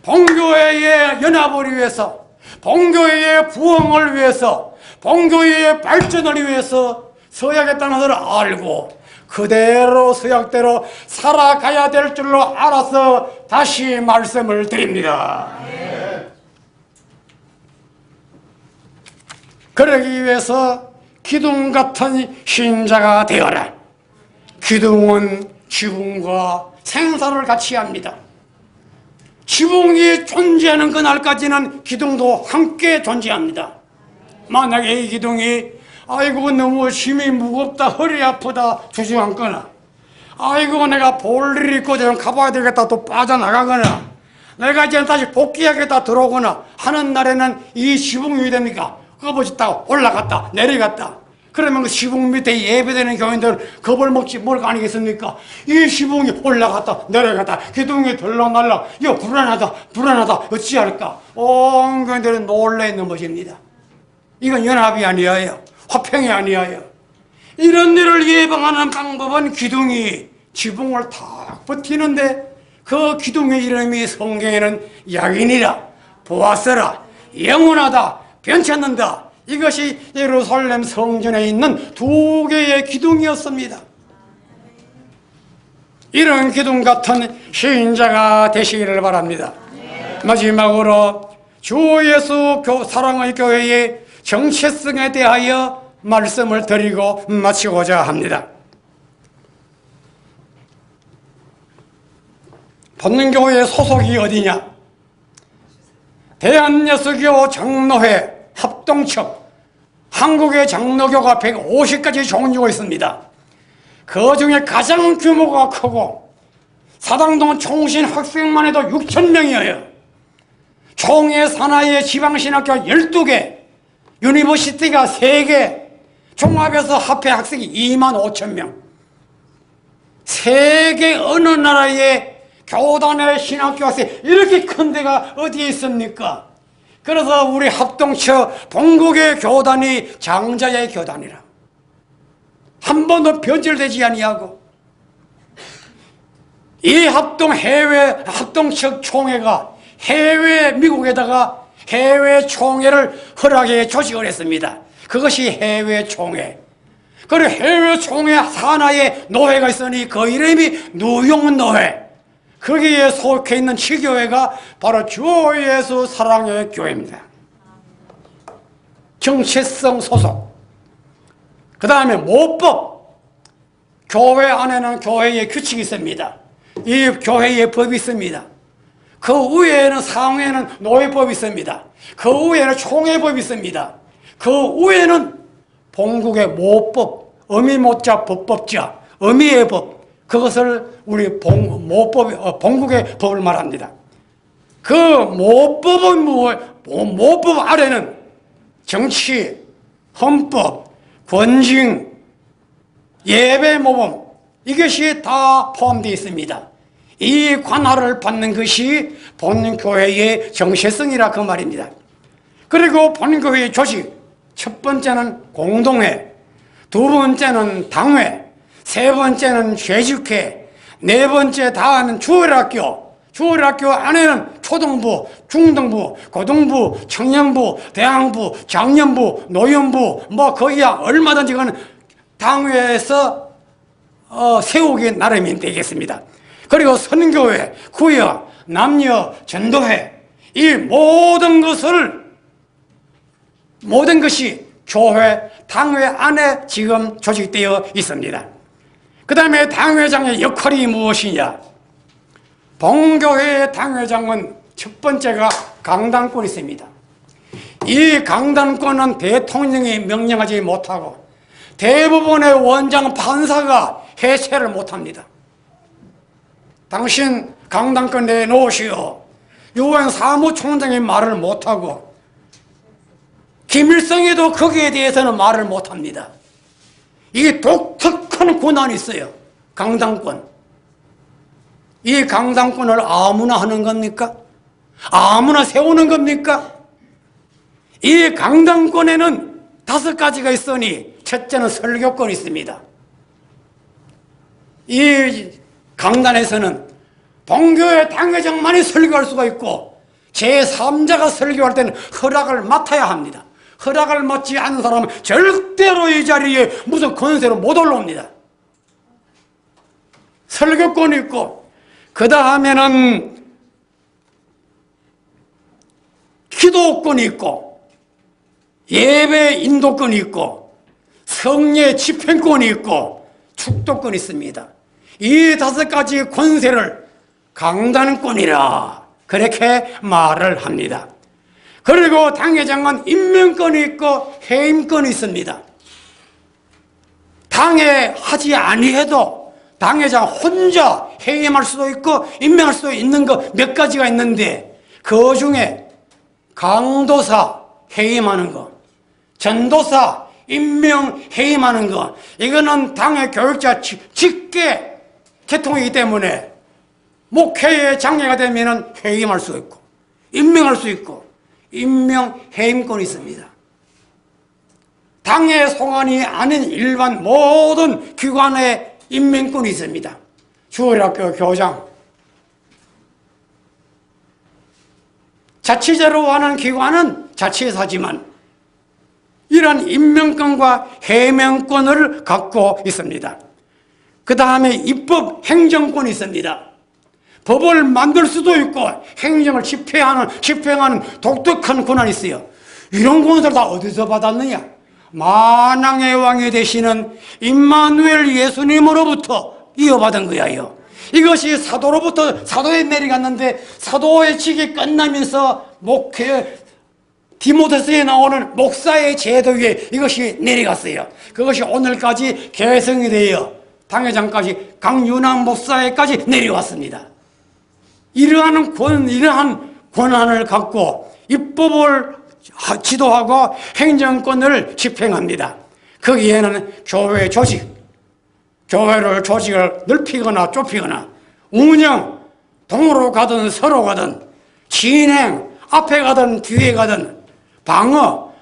본교회의 연합을 위해서, 본교회의 부흥을 위해서, 본교회의 발전을 위해서 서약했다는 것을 알고 그대로 서약대로 살아가야 될 줄로 알아서 다시 말씀을 드립니다. 그러기 위해서 기둥 같은 신자가 되어라. 기둥은 지붕과 생사를 같이 합니다. 지붕이 존재하는 그날까지는 기둥도 함께 존재합니다. 만약에 이 기둥이 아이고 너무 힘이 무겁다, 허리 아프다 주저앉거나, 아이고 내가 볼 일이 있고 좀 가봐야 되겠다 또 빠져나가거나, 내가 이제 다시 복귀하겠다 들어오거나 하는 날에는 이 지붕이 됩니까? 꺼부짖다가 올라갔다 내려갔다. 그러면 그 지붕 밑에 예배되는 교인들은 겁을 먹지 뭘 아니겠습니까? 이 지붕이 올라갔다 내려갔다, 기둥이 들락날락, 이거 불안하다 어찌할까? 온 교인들은 놀라 있는 것입니다. 이건 연합이 아니에요. 화평이 아니에요. 이런 일을 예방하는 방법은 기둥이 지붕을 탁 버티는데, 그 기둥의 이름이 성경에는 야긴이라, 보아스라, 영원하다, 변치 않는다. 이것이 예루살렘 성전에 있는 두 개의 기둥이었습니다. 이런 기둥 같은 신자가 되시기를 바랍니다. 마지막으로 주 예수 사랑의 교회의 정체성에 대하여 말씀을 드리고 마치고자 합니다. 본교회 소속이 어디냐? 대한예수교 장로회 합동측, 한국의 장로교가 150가지 종류가 있습니다. 그 중에 가장 규모가 크고 사당동 총신 학생만 해도 6,000명이에요. 총회 산하의 지방신학교 12개, 유니버시티가 3개, 종합해서 합해 학생이 25,000명. 세계 어느 나라의 교단의 신학교 학생 이렇게 큰 데가 어디에 있습니까? 그래서 우리 합동처 본국의 교단이 장자의 교단이라, 한 번도 변질되지 아니하고, 이 합동측 총회가 해외 미국에다가 해외 총회를 허락해 조직을 했습니다. 그것이 해외 총회. 그리고 해외 총회 산하에 노회가 있으니 그 이름이 뉴욕 노회. 거기에 속해 있는 지교회가 바로 주 예수 사랑의 교회입니다. 정체성 소속. 그 다음에 모법. 교회 안에는 교회의 규칙이 있습니다. 이 교회의 법이 있습니다. 그 위에는 상회는 노회법이 있습니다. 그 위에는 총회법이 있습니다. 그 위에는 본국의 모법, 어미모자 법법자, 어미의 법, 그것을 우리 본국의 법을 말합니다. 그 모법은 모법 아래는 정치, 헌법, 권징, 예배 모범, 이것이 다 포함되어 있습니다. 이 관할을 받는 것이 본교회의 정체성이라 그 말입니다. 그리고 본교회의 조직, 첫 번째는 공동회, 두 번째는 당회, 세 번째는 재직회, 네 번째 다음은 주일학교. 주일학교 안에는 초등부, 중등부, 고등부, 청년부, 대학부, 장년부, 노년부, 거기야 얼마든지 그건 당회에서 세우기 나름이 되겠습니다. 그리고 선교회, 구역, 남녀, 전도회, 이 모든 것이 교회, 당회 안에 지금 조직되어 있습니다. 그 다음에 당회장의 역할이 무엇이냐? 본교회의 당회장은 첫 번째가 강단권이 있습니다. 이 강단권은 대통령이 명령하지 못하고 대부분의 원장 판사가 해체를 못합니다. 당신 강당권 내놓으시오. 유엔 사무총장이 말을 못하고 김일성이도 거기에 대해서는 말을 못합니다. 이게 독특한 권한이 있어요. 강당권. 이 강당권을 아무나 하는 겁니까? 아무나 세우는 겁니까? 이 강당권에는 5가지가 있으니 첫째는 설교권이 있습니다. 이 강단에서는 본교회 당회장만이 설교할 수가 있고 제3자가 설교할 때는 허락을 맡아야 합니다. 허락을 맡지 않은 사람은 절대로 이 자리에 무슨 권세로 못 올라옵니다. 설교권이 있고 그 다음에는 기도권이 있고 예배 인도권이 있고 성례 집행권이 있고 축도권이 있습니다. 이 5가지 권세를 강단권이라 그렇게 말을 합니다. 그리고 당회장은 임명권이 있고 해임권이 있습니다. 당회하지 아니해도 당회장 혼자 해임할 수도 있고 임명할 수도 있는 거 몇 가지가 있는데 그 중에 강도사 해임하는 거, 전도사 임명 해임하는 거, 이거는 당의 교육자 직계 계통이기 때문에 목회에 장애가 되면 해임할 수 있고 임명할 수 있고 임명 해임권이 있습니다. 당의 소관이 아닌 일반 모든 기관의 임명권이 있습니다. 주일학교 교장, 자치제로 하는 기관은 자치회사지만 이런 임명권과 해명권을 갖고 있습니다. 그 다음에 입법 행정권이 있습니다. 법을 만들 수도 있고 행정을 집행하는 독특한 권한이 있어요. 이런 권한을 다 어디서 받았느냐? 만왕의 왕이 되시는 임마누엘 예수님으로부터 이어받은 거예요. 이것이 사도로부터 사도에 내려갔는데 사도의 직이 끝나면서 목회 디모데서에 나오는 목사의 제도 위에 이것이 내려갔어요. 그것이 오늘까지 개성이 되어 당회장까지 강윤환 목사에까지 내려왔습니다. 이러한 권한을 갖고 입법을 지도하고 행정권을 집행합니다. 거기에는 교회 조직, 교회를 조직을 넓히거나 좁히거나 운영, 동으로 가든 서로 가든 진행, 앞에 가든 뒤에 가든 방어,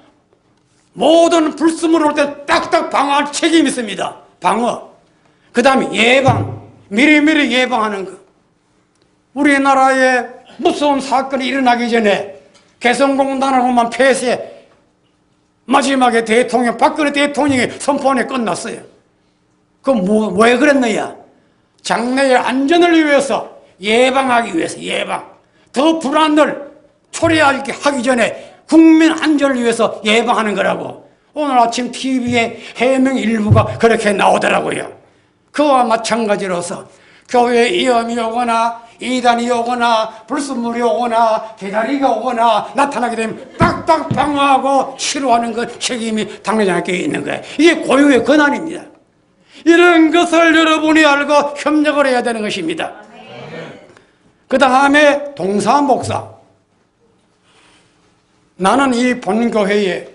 모든 불순물 올 때 딱딱 방어할 책임이 있습니다. 방어. 그 다음에 예방, 미리미리 예방하는 것. 우리나라에 무서운 사건이 일어나기 전에 개성공단하고만 폐쇄, 마지막에 박근혜 대통령의 선포안에 끝났어요. 왜 그랬느냐? 장래의 안전을 위해서 예방하기 위해서 더 불안을 초래하기 전에 국민 안전을 위해서 예방하는 거라고 오늘 아침 TV에 해명 일부가 그렇게 나오더라고요. 그와 마찬가지로서 교회에 위험이 오거나 이단이 오거나 불순물이 오거나 대다리가 오거나 나타나게 되면 딱딱 방어하고 치료하는 것 책임이 당회장에게 있는 거예요. 이게 고유의 권한입니다. 이런 것을 여러분이 알고 협력을 해야 되는 것입니다. 그 다음에 동사목사. 나는 이 본교회에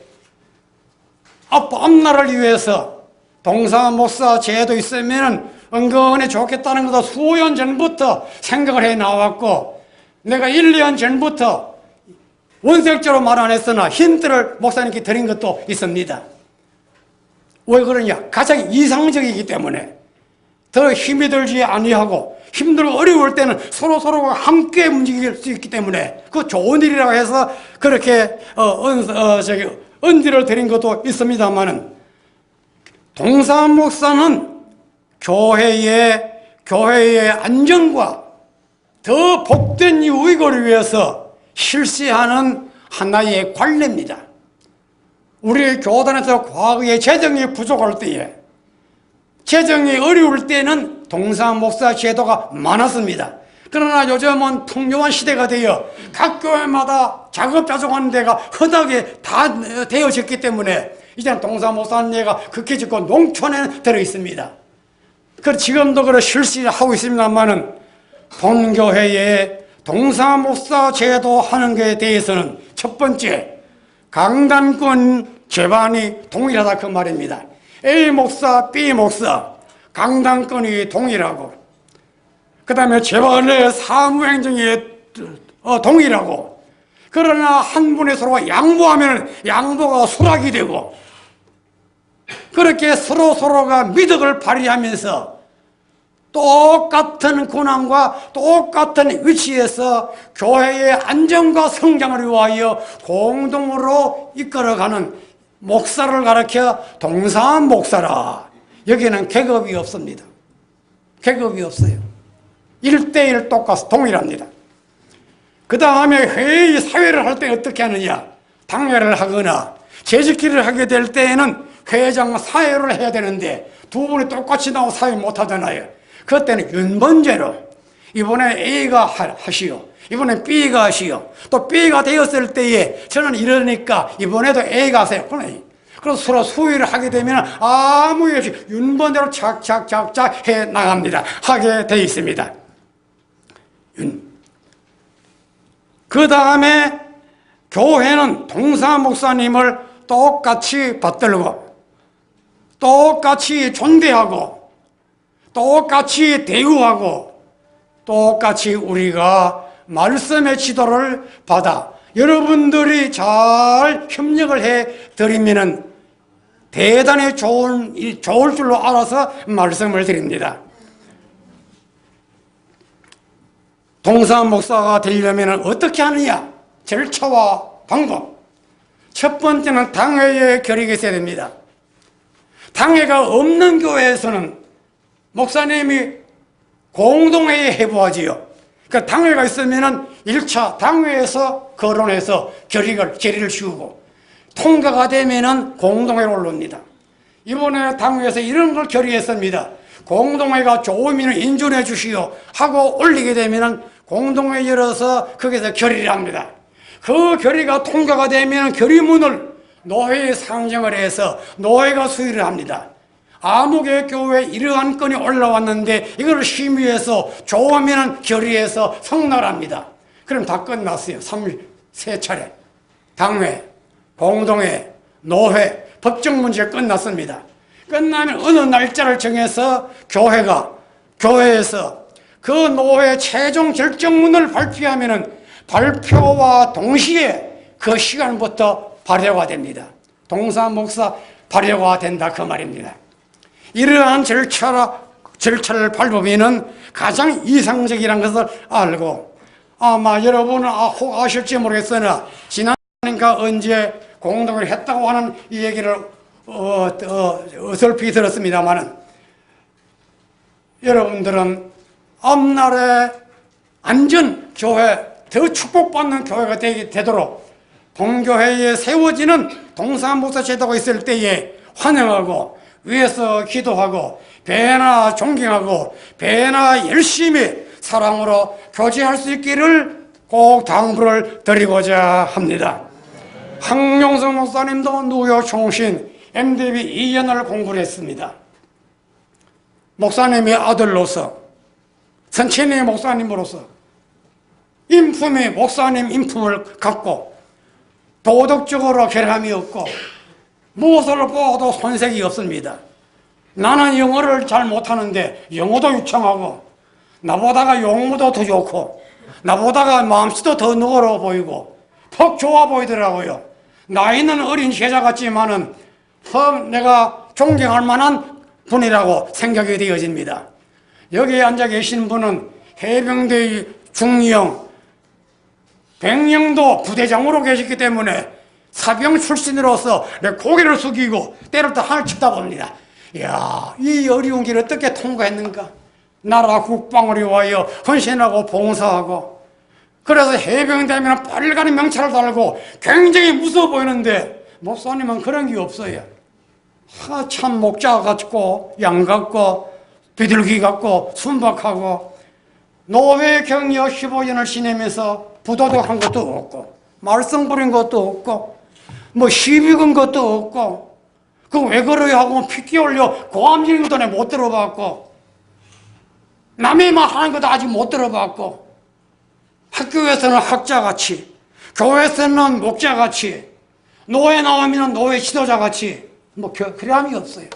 앞날을 위해서 동사목사 제도 있으면 은근히 좋겠다는 것도 수년 전부터 생각을 해 나왔고 내가 1년 전부터 원색적으로 말 안 했으나 힌트를 목사님께 드린 것도 있습니다. 왜 그러냐? 가장 이상적이기 때문에 더 힘이 들지 아니하고 힘들고 어려울 때는 서로가 함께 움직일 수 있기 때문에 그 좋은 일이라고 해서 그렇게 언지를 드린 것도 있습니다만은 동사목사는 교회의 안정과 더 복된 유익을 위해서 실시하는 하나의 관례입니다. 우리 교단에서 과거에 재정이 부족할 때에 재정이 어려울 때는 동사목사 제도가 많았습니다. 그러나 요즘은 풍요한 시대가 되어 각 교회마다 자급자족하는 데가 흔하게 다 되어졌기 때문에 이제는 동사목사님가 극히 짓고 농촌에 들어있습니다. 지금도 그런 실시하고 있습니다만은 본교회에 동사목사 제도하는 것에 대해서는 첫 번째, 강단권 제반이 동일하다 그 말입니다. A 목사, B 목사 강단권이 동일하고, 그 다음에 제반의 사무행정이 동일하고, 그러나 한 분이 서로 양보하면 양보가 수락이 되고, 그렇게 서로가 미덕을 발휘하면서 똑같은 권한과 똑같은 위치에서 교회의 안정과 성장을 위하여 공동으로 이끌어가는 목사를 가르쳐 동사목사라. 여기는 계급이 없습니다. 계급이 없어요. 1대1 똑같이 동일합니다. 그 다음에 회의 사회를 할 때 어떻게 하느냐, 당회를 하거나 재직기를 하게 될 때에는 회장 사회를 해야 되는데 두 분이 똑같이 나오고 사회 못하잖아요. 그때는 윤번제로 이번에 A가 하시오, 이번에 B가 하시오, 또 B가 되었을 때에 저는 이러니까 이번에도 A가 하세요. 그래서 서로 수의를 하게 되면 아무 일 없이 윤번제로 착착착착 해 나갑니다. 하게 돼 있습니다. 그 다음에 교회는 동사 목사님을 똑같이 받들고 똑같이 존대하고 똑같이 대우하고 똑같이 우리가 말씀의 지도를 받아 여러분들이 잘 협력을 해 드리면 대단히 좋을 줄로 알아서 말씀을 드립니다. 동사 목사가 되려면 어떻게 하느냐? 절차와 방법. 첫 번째는 당회의 결의가 있어야 됩니다. 당회가 없는 교회에서는 목사님이 공동회의 해부하지요. 그러니까 당회가 있으면 1차 당회에서 거론해서 결의를 씌우고 통과가 되면 공동회로 올라옵니다. 이번에 당회에서 이런 걸 결의했습니다. 공동회가 좋으면 인준해 주시오 하고 올리게 되면 공동회 열어서 거기서 결의를 합니다. 그 결의가 통과가 되면 결의문을 노회에 상정을 해서 노회가 수의를 합니다. 아무개 교회에 이러한 건이 올라왔는데 이걸 심의해서 좋으면 결의해서 성납합니다. 그럼 다 끝났어요. 3차례 당회, 공동회, 노회, 법정 문제 끝났습니다. 끝나면 어느 날짜를 정해서 교회에서 그 노회 최종 결정문을 발표하면 발표와 동시에 그 시간부터 발효가 됩니다. 동사 목사 발효가 된다 그 말입니다. 이러한 절차를 밟으면 가장 이상적이라는 것을 알고, 아마 여러분은 혹 아실지 모르겠으나 지난해인가 언제 공동을 했다고 하는 이 얘기를 어설피 들었습니다만은, 여러분들은 앞날에 안전 교회, 더 축복받는 교회가 되도록 본교회에 세워지는 동사목사 제도가 있을 때에 환영하고 위에서 기도하고 배나 존경하고 배나 열심히 사랑으로 교제할 수 있기를 꼭 당부를 드리고자 합니다. 황용성 목사님도 누요 총신 MDB 2년을 공부를 했습니다. 목사님의 아들로서, 선친의 목사님으로서 인품이 목사님 인품을 갖고 도덕적으로 결함이 없고 무엇을 보아도 손색이 없습니다. 나는 영어를 잘 못하는데 영어도 유창하고, 나보다가 용어도 더 좋고, 나보다가 마음씨도 더 너그러워 보이고 퍽 좋아 보이더라고요. 나이는 어린 제자 같지만은 퍽 내가 존경할 만한 분이라고 생각이 되어집니다. 여기에 앉아 계신 분은 해병대 중령, 백령도 부대장으로 계셨기 때문에 사병 출신으로서 내 고개를 숙이고 때를 또 하늘 쳐다봅니다. 이야, 이 어려운 길 어떻게 통과했는가? 나라 국방을 위하여 헌신하고 봉사하고, 그래서 해병대면 빨간 명찰을 달고 굉장히 무서워 보이는데 목사님은 그런 게 없어요. 참 목자 같고 양 같고 비둘기 같고 순박하고, 노회 격려 15년을 지내면서 부도덕한 것도 없고 말썽 부린 것도 없고 뭐 시비 건 것도 없고 그 왜 그래요 하고 피 올려 고함지는 것도 내가 못 들어봤고, 남의 말 하는 것도 아직 못 들어봤고, 학교에서는 학자같이, 교회에서는 목자같이, 노예 나오면 노예 지도자같이 뭐 그람이 없어요.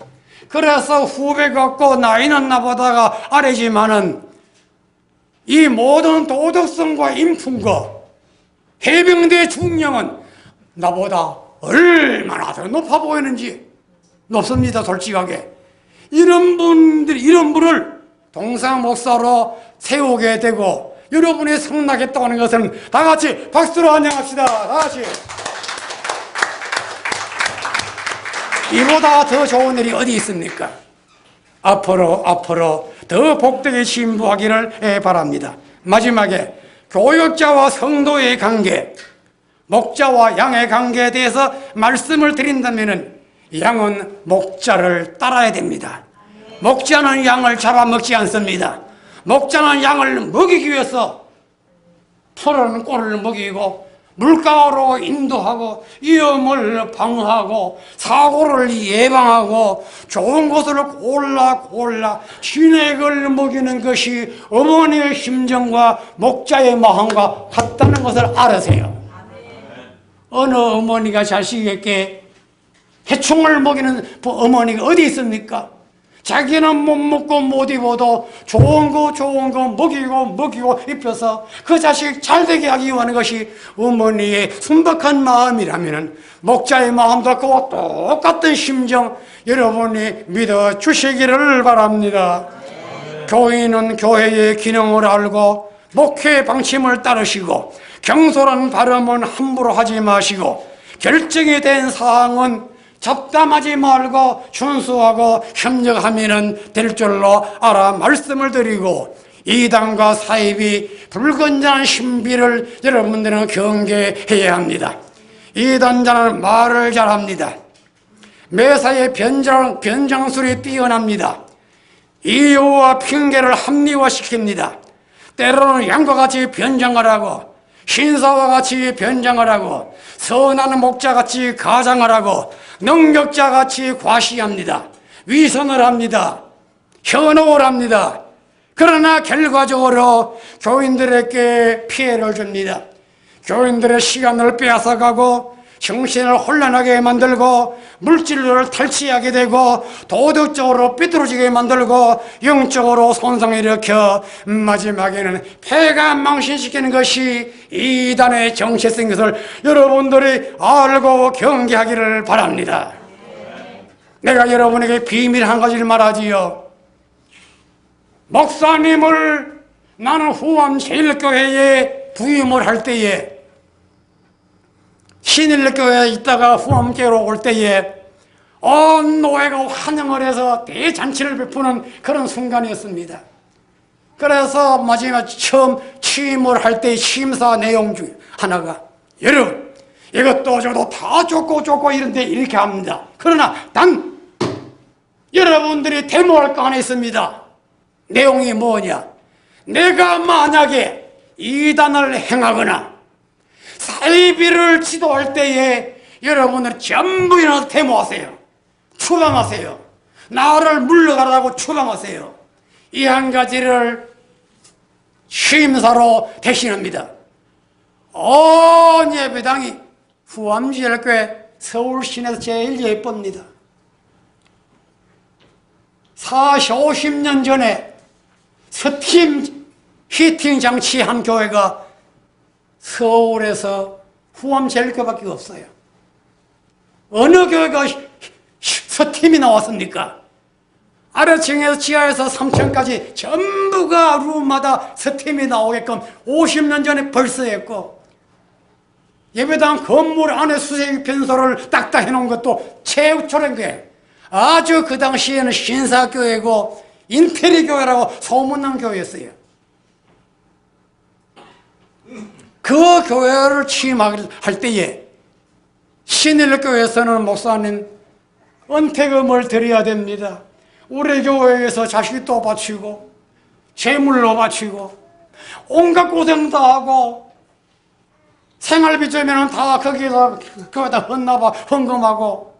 그래서 후배 같고 나이는 나보다가 아래지만은 이 모든 도덕성과 인품과 해병대 중령은 나보다 얼마나 더 높아 보이는지 높습니다. 솔직하게 이런 분을 동상 목사로 세우게 되고 여러분이 성나겠다는 것은 다 같이 박수로 환영합시다. 다 같이. 이보다 더 좋은 일이 어디 있습니까? 앞으로 더 복되게 진보하기를 바랍니다. 마지막에 교육자와 성도의 관계, 목자와 양의 관계에 대해서 말씀을 드린다면 양은 목자를 따라야 됩니다. 목자는 양을 잡아먹지 않습니다. 목자는 양을 먹이기 위해서 털어는 꼴을 먹이고 물가로 인도하고 위험을 방어하고 사고를 예방하고 좋은 것을 골라 진액을 먹이는 것이 어머니의 심정과 목자의 마음과 같다는 것을 알으세요. 어느 어머니가 자식에게 해충을 먹이는 어머니가 어디 있습니까? 자기는 못 먹고 못 입어도 좋은 거 먹이고 입혀서 그 자식 잘되게 하기 위한 것이 어머니의 순박한 마음이라면 목자의 마음도 그와 똑같은 심정 여러분이 믿어 주시기를 바랍니다. 교인은 교회의 기능을 알고 목회 방침을 따르시고 경솔한 발언은 함부로 하지 마시고 결정이 된 사항은 잡담하지 말고 준수하고 협력하면 될 줄로 알아 말씀을 드리고 이단과 사입이 불건전한 신비를 여러분들은 경계해야 합니다. 이단자는 말을 잘합니다. 매사에 변장술이 뛰어납니다. 이유와 핑계를 합리화시킵니다. 때로는 양과 같이 변장을 하고 신사와 같이 변장을 하고 선한 목자같이 가장을 하고 능력자같이 과시합니다. 위선을 합니다. 현혹을 합니다. 그러나 결과적으로 교인들에게 피해를 줍니다. 교인들의 시간을 빼앗아가고 정신을 혼란하게 만들고 물질을 탈취하게 되고 도덕적으로 삐뚤어지게 만들고 영적으로 손상을 일으켜 마지막에는 폐가 망신시키는 것이 이단의 정체성인 것을 여러분들이 알고 경계하기를 바랍니다. 내가 여러분에게 비밀 한 가지를 말하지요. 목사님을 나는 후암제일교회에 부임을 할 때에 신일교회에 있다가 후암교회로 올 때에 온 노회가 환영을 해서 대잔치를 베푸는 그런 순간이었습니다. 그래서 마지막 처음 취임을 할 때 심사 내용 중 하나가 여러분 이것도 저도 다 좋고 이런데 이렇게 합니다. 그러나 단 여러분들이 데모할 거 하나 있습니다. 내용이 뭐냐? 내가 만약에 이단을 행하거나 사이비를 지도할 때에 여러분들 전부 일어나서 데모하세요. 추방하세요. 나를 물러가라고 추방하세요. 이 한 가지를 심사로 대신합니다. 온 예배당이 후암제일교회 서울시내에서 제일 예쁩니다. 40, 50년 전에 스팀 히팅 장치 한 교회가 서울에서 후암제일교회밖에 없어요. 어느 교회가 스팀이 나왔습니까? 아래층에서 지하에서 3층까지 전부가 룸마다 스팀이 나오게끔 50년 전에 벌써 했고 예배당 건물 안에 수세기 변소를 딱딱 해놓은 것도 최우철한 교회. 아주 그 당시에는 신사교회고 인테리교회라고 소문난 교회였어요. 그 교회를 취임할 때에 신일교회에서는 목사님 은퇴금을 드려야 됩니다. 우리 교회에서 자식도 바치고 재물로 바치고 온갖 고생 다 하고 생활비 주면 다 거기다 헌금하고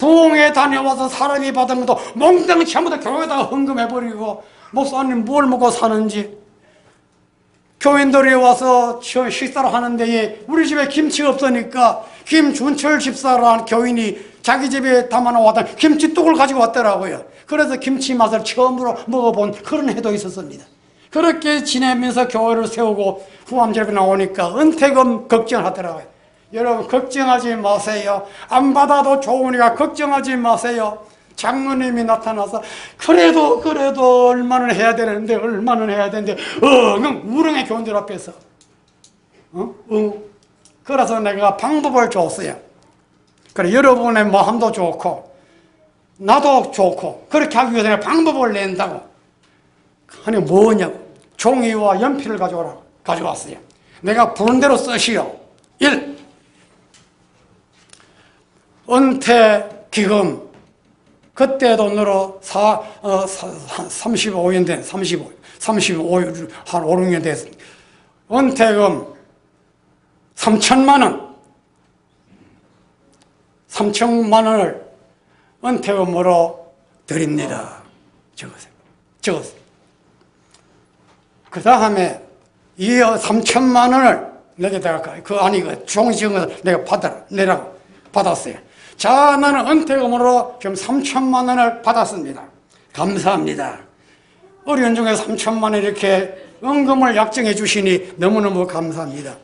부흥회 다녀와서 사람이 받은 것도 몽땅 전부 다 교회에다가 헌금해버리고 목사님 뭘 먹고 사는지. 교인들이 와서 식사를 하는데 우리 집에 김치가 없으니까 김준철 집사라는 교인이 자기 집에 담아놓았던 김치뚝을 가지고 왔더라고요. 그래서 김치 맛을 처음으로 먹어본 그런 해도 있었습니다. 그렇게 지내면서 교회를 세우고 후암제가 나오니까 은퇴금 걱정하더라고요. 여러분 걱정하지 마세요. 안 받아도 좋으니까 걱정하지 마세요. 장로님이 나타나서 그래도 얼마는 해야 되는데 우렁의 교인들 앞에서 그래서 내가 방법을 줬어요. 그래 여러분의 마음도 좋고 나도 좋고 그렇게 하기 위해서 내가 방법을 낸다고. 아니 뭐냐고. 종이와 연필을 가져왔어요. 내가 부른 대로 쓰시오. 1. 은퇴기금 그때 돈으로 35년 된 35 한 5, 6년 됐습니다. 은퇴금 3천만 원 3천만 원을 은퇴금으로 드립니다. 적었어요. 그 다음에 이 3천만 원을 내게다가 그 종이 찍은 것을 내가 받았어요. 자, 나는 은퇴금으로 지금 3천만 원을 받았습니다. 감사합니다. 어려운 중에 3천만 원 이렇게 은금을 약정해 주시니 너무너무 감사합니다.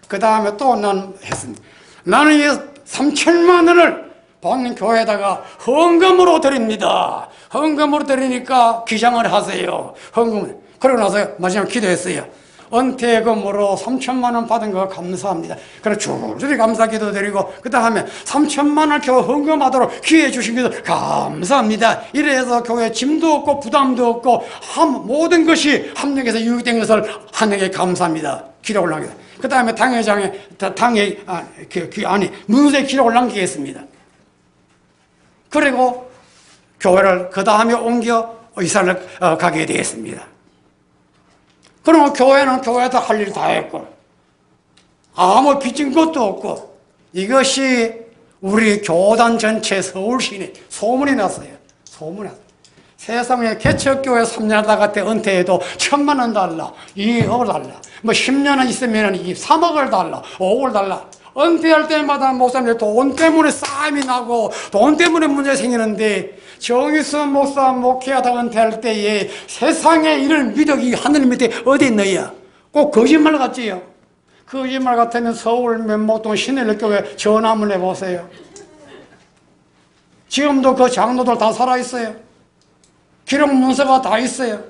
그 다음에 또 난 했습니다. 나는 이 3천만 원을 본 교회에다가 헌금으로 드립니다. 헌금으로 드리니까 기장을 하세요. 헌금을. 그러고 나서 마지막 기도했어요. 은퇴금으로 3천만 원 받은 거 감사합니다. 그래 줄줄이 감사 기도 드리고 그 다음에 3천만 원 교회 헌금하도록 기회해 주신 것도 감사합니다. 이래서 교회 짐도 없고 부담도 없고 모든 것이 합력해서 유익된 것을 하나님께 감사합니다. 기록을 남기다. 그 다음에 문서에 기록을 남기겠습니다. 그리고 교회를 그 다음에 옮겨 이사를 가게 되었습니다. 그러면 교회는 교회에서 할 일 다 했고 아무 빚진 것도 없고 이것이 우리 교단 전체 서울 시내 소문이 났어요. 세상에 개척교회 3년 하다가 때 은퇴해도 1,000만 원 달라 2억을 달라 뭐 10년은 있으면 3억을 달라 5억을 달라. 은퇴할 때마다 목사님 돈 때문에 싸움이 나고 돈 때문에 문제 생기는데 정의수 목사 목회하다 은퇴할 때에 세상에 이런 미덕이 하늘 밑에 어디 있느냐. 꼭 거짓말 같지요. 거짓말 같으면 서울 면목동 신일교회 전화 한번 해보세요. 지금도 그 장로들 다 살아있어요. 기록 문서가 다 있어요.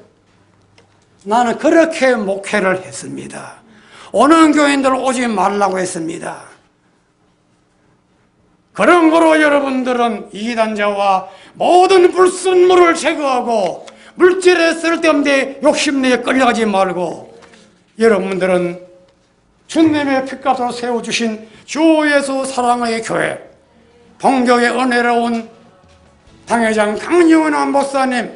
나는 그렇게 목회를 했습니다. 오는 교인들 오지 말라고 했습니다. 그런 거로 여러분들은 이단자와 모든 불순물을 제거하고 물질에 쓸데없는 욕심내에 끌려가지 말고 여러분들은 주님의 피값으로 세워주신 주 예수 사랑의 교회 본교의 은혜로운 당회장 강영원 목사님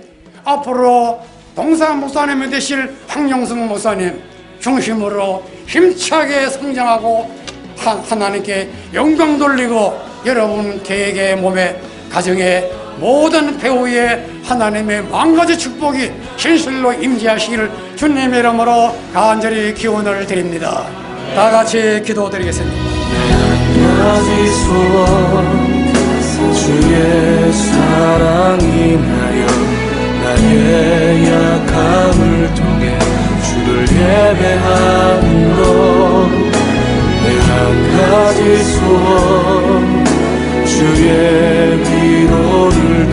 앞으로 동사 목사님이 되실 황영승 목사님 중심으로 힘차게 성장하고 하나님께 영광 돌리고 여러분 개개의 몸에 가정에 모든 배우의 하나님의 만가지 축복이 진실로 임재하시기를 주님의 이름으로 간절히 기원을 드립니다. 다 같이 기도드리겠습니다. 가지 소원 주의 사랑 인하여 나의 약함을 통해 주를 예배하는 것 내 한 가지 소원 주의 위로를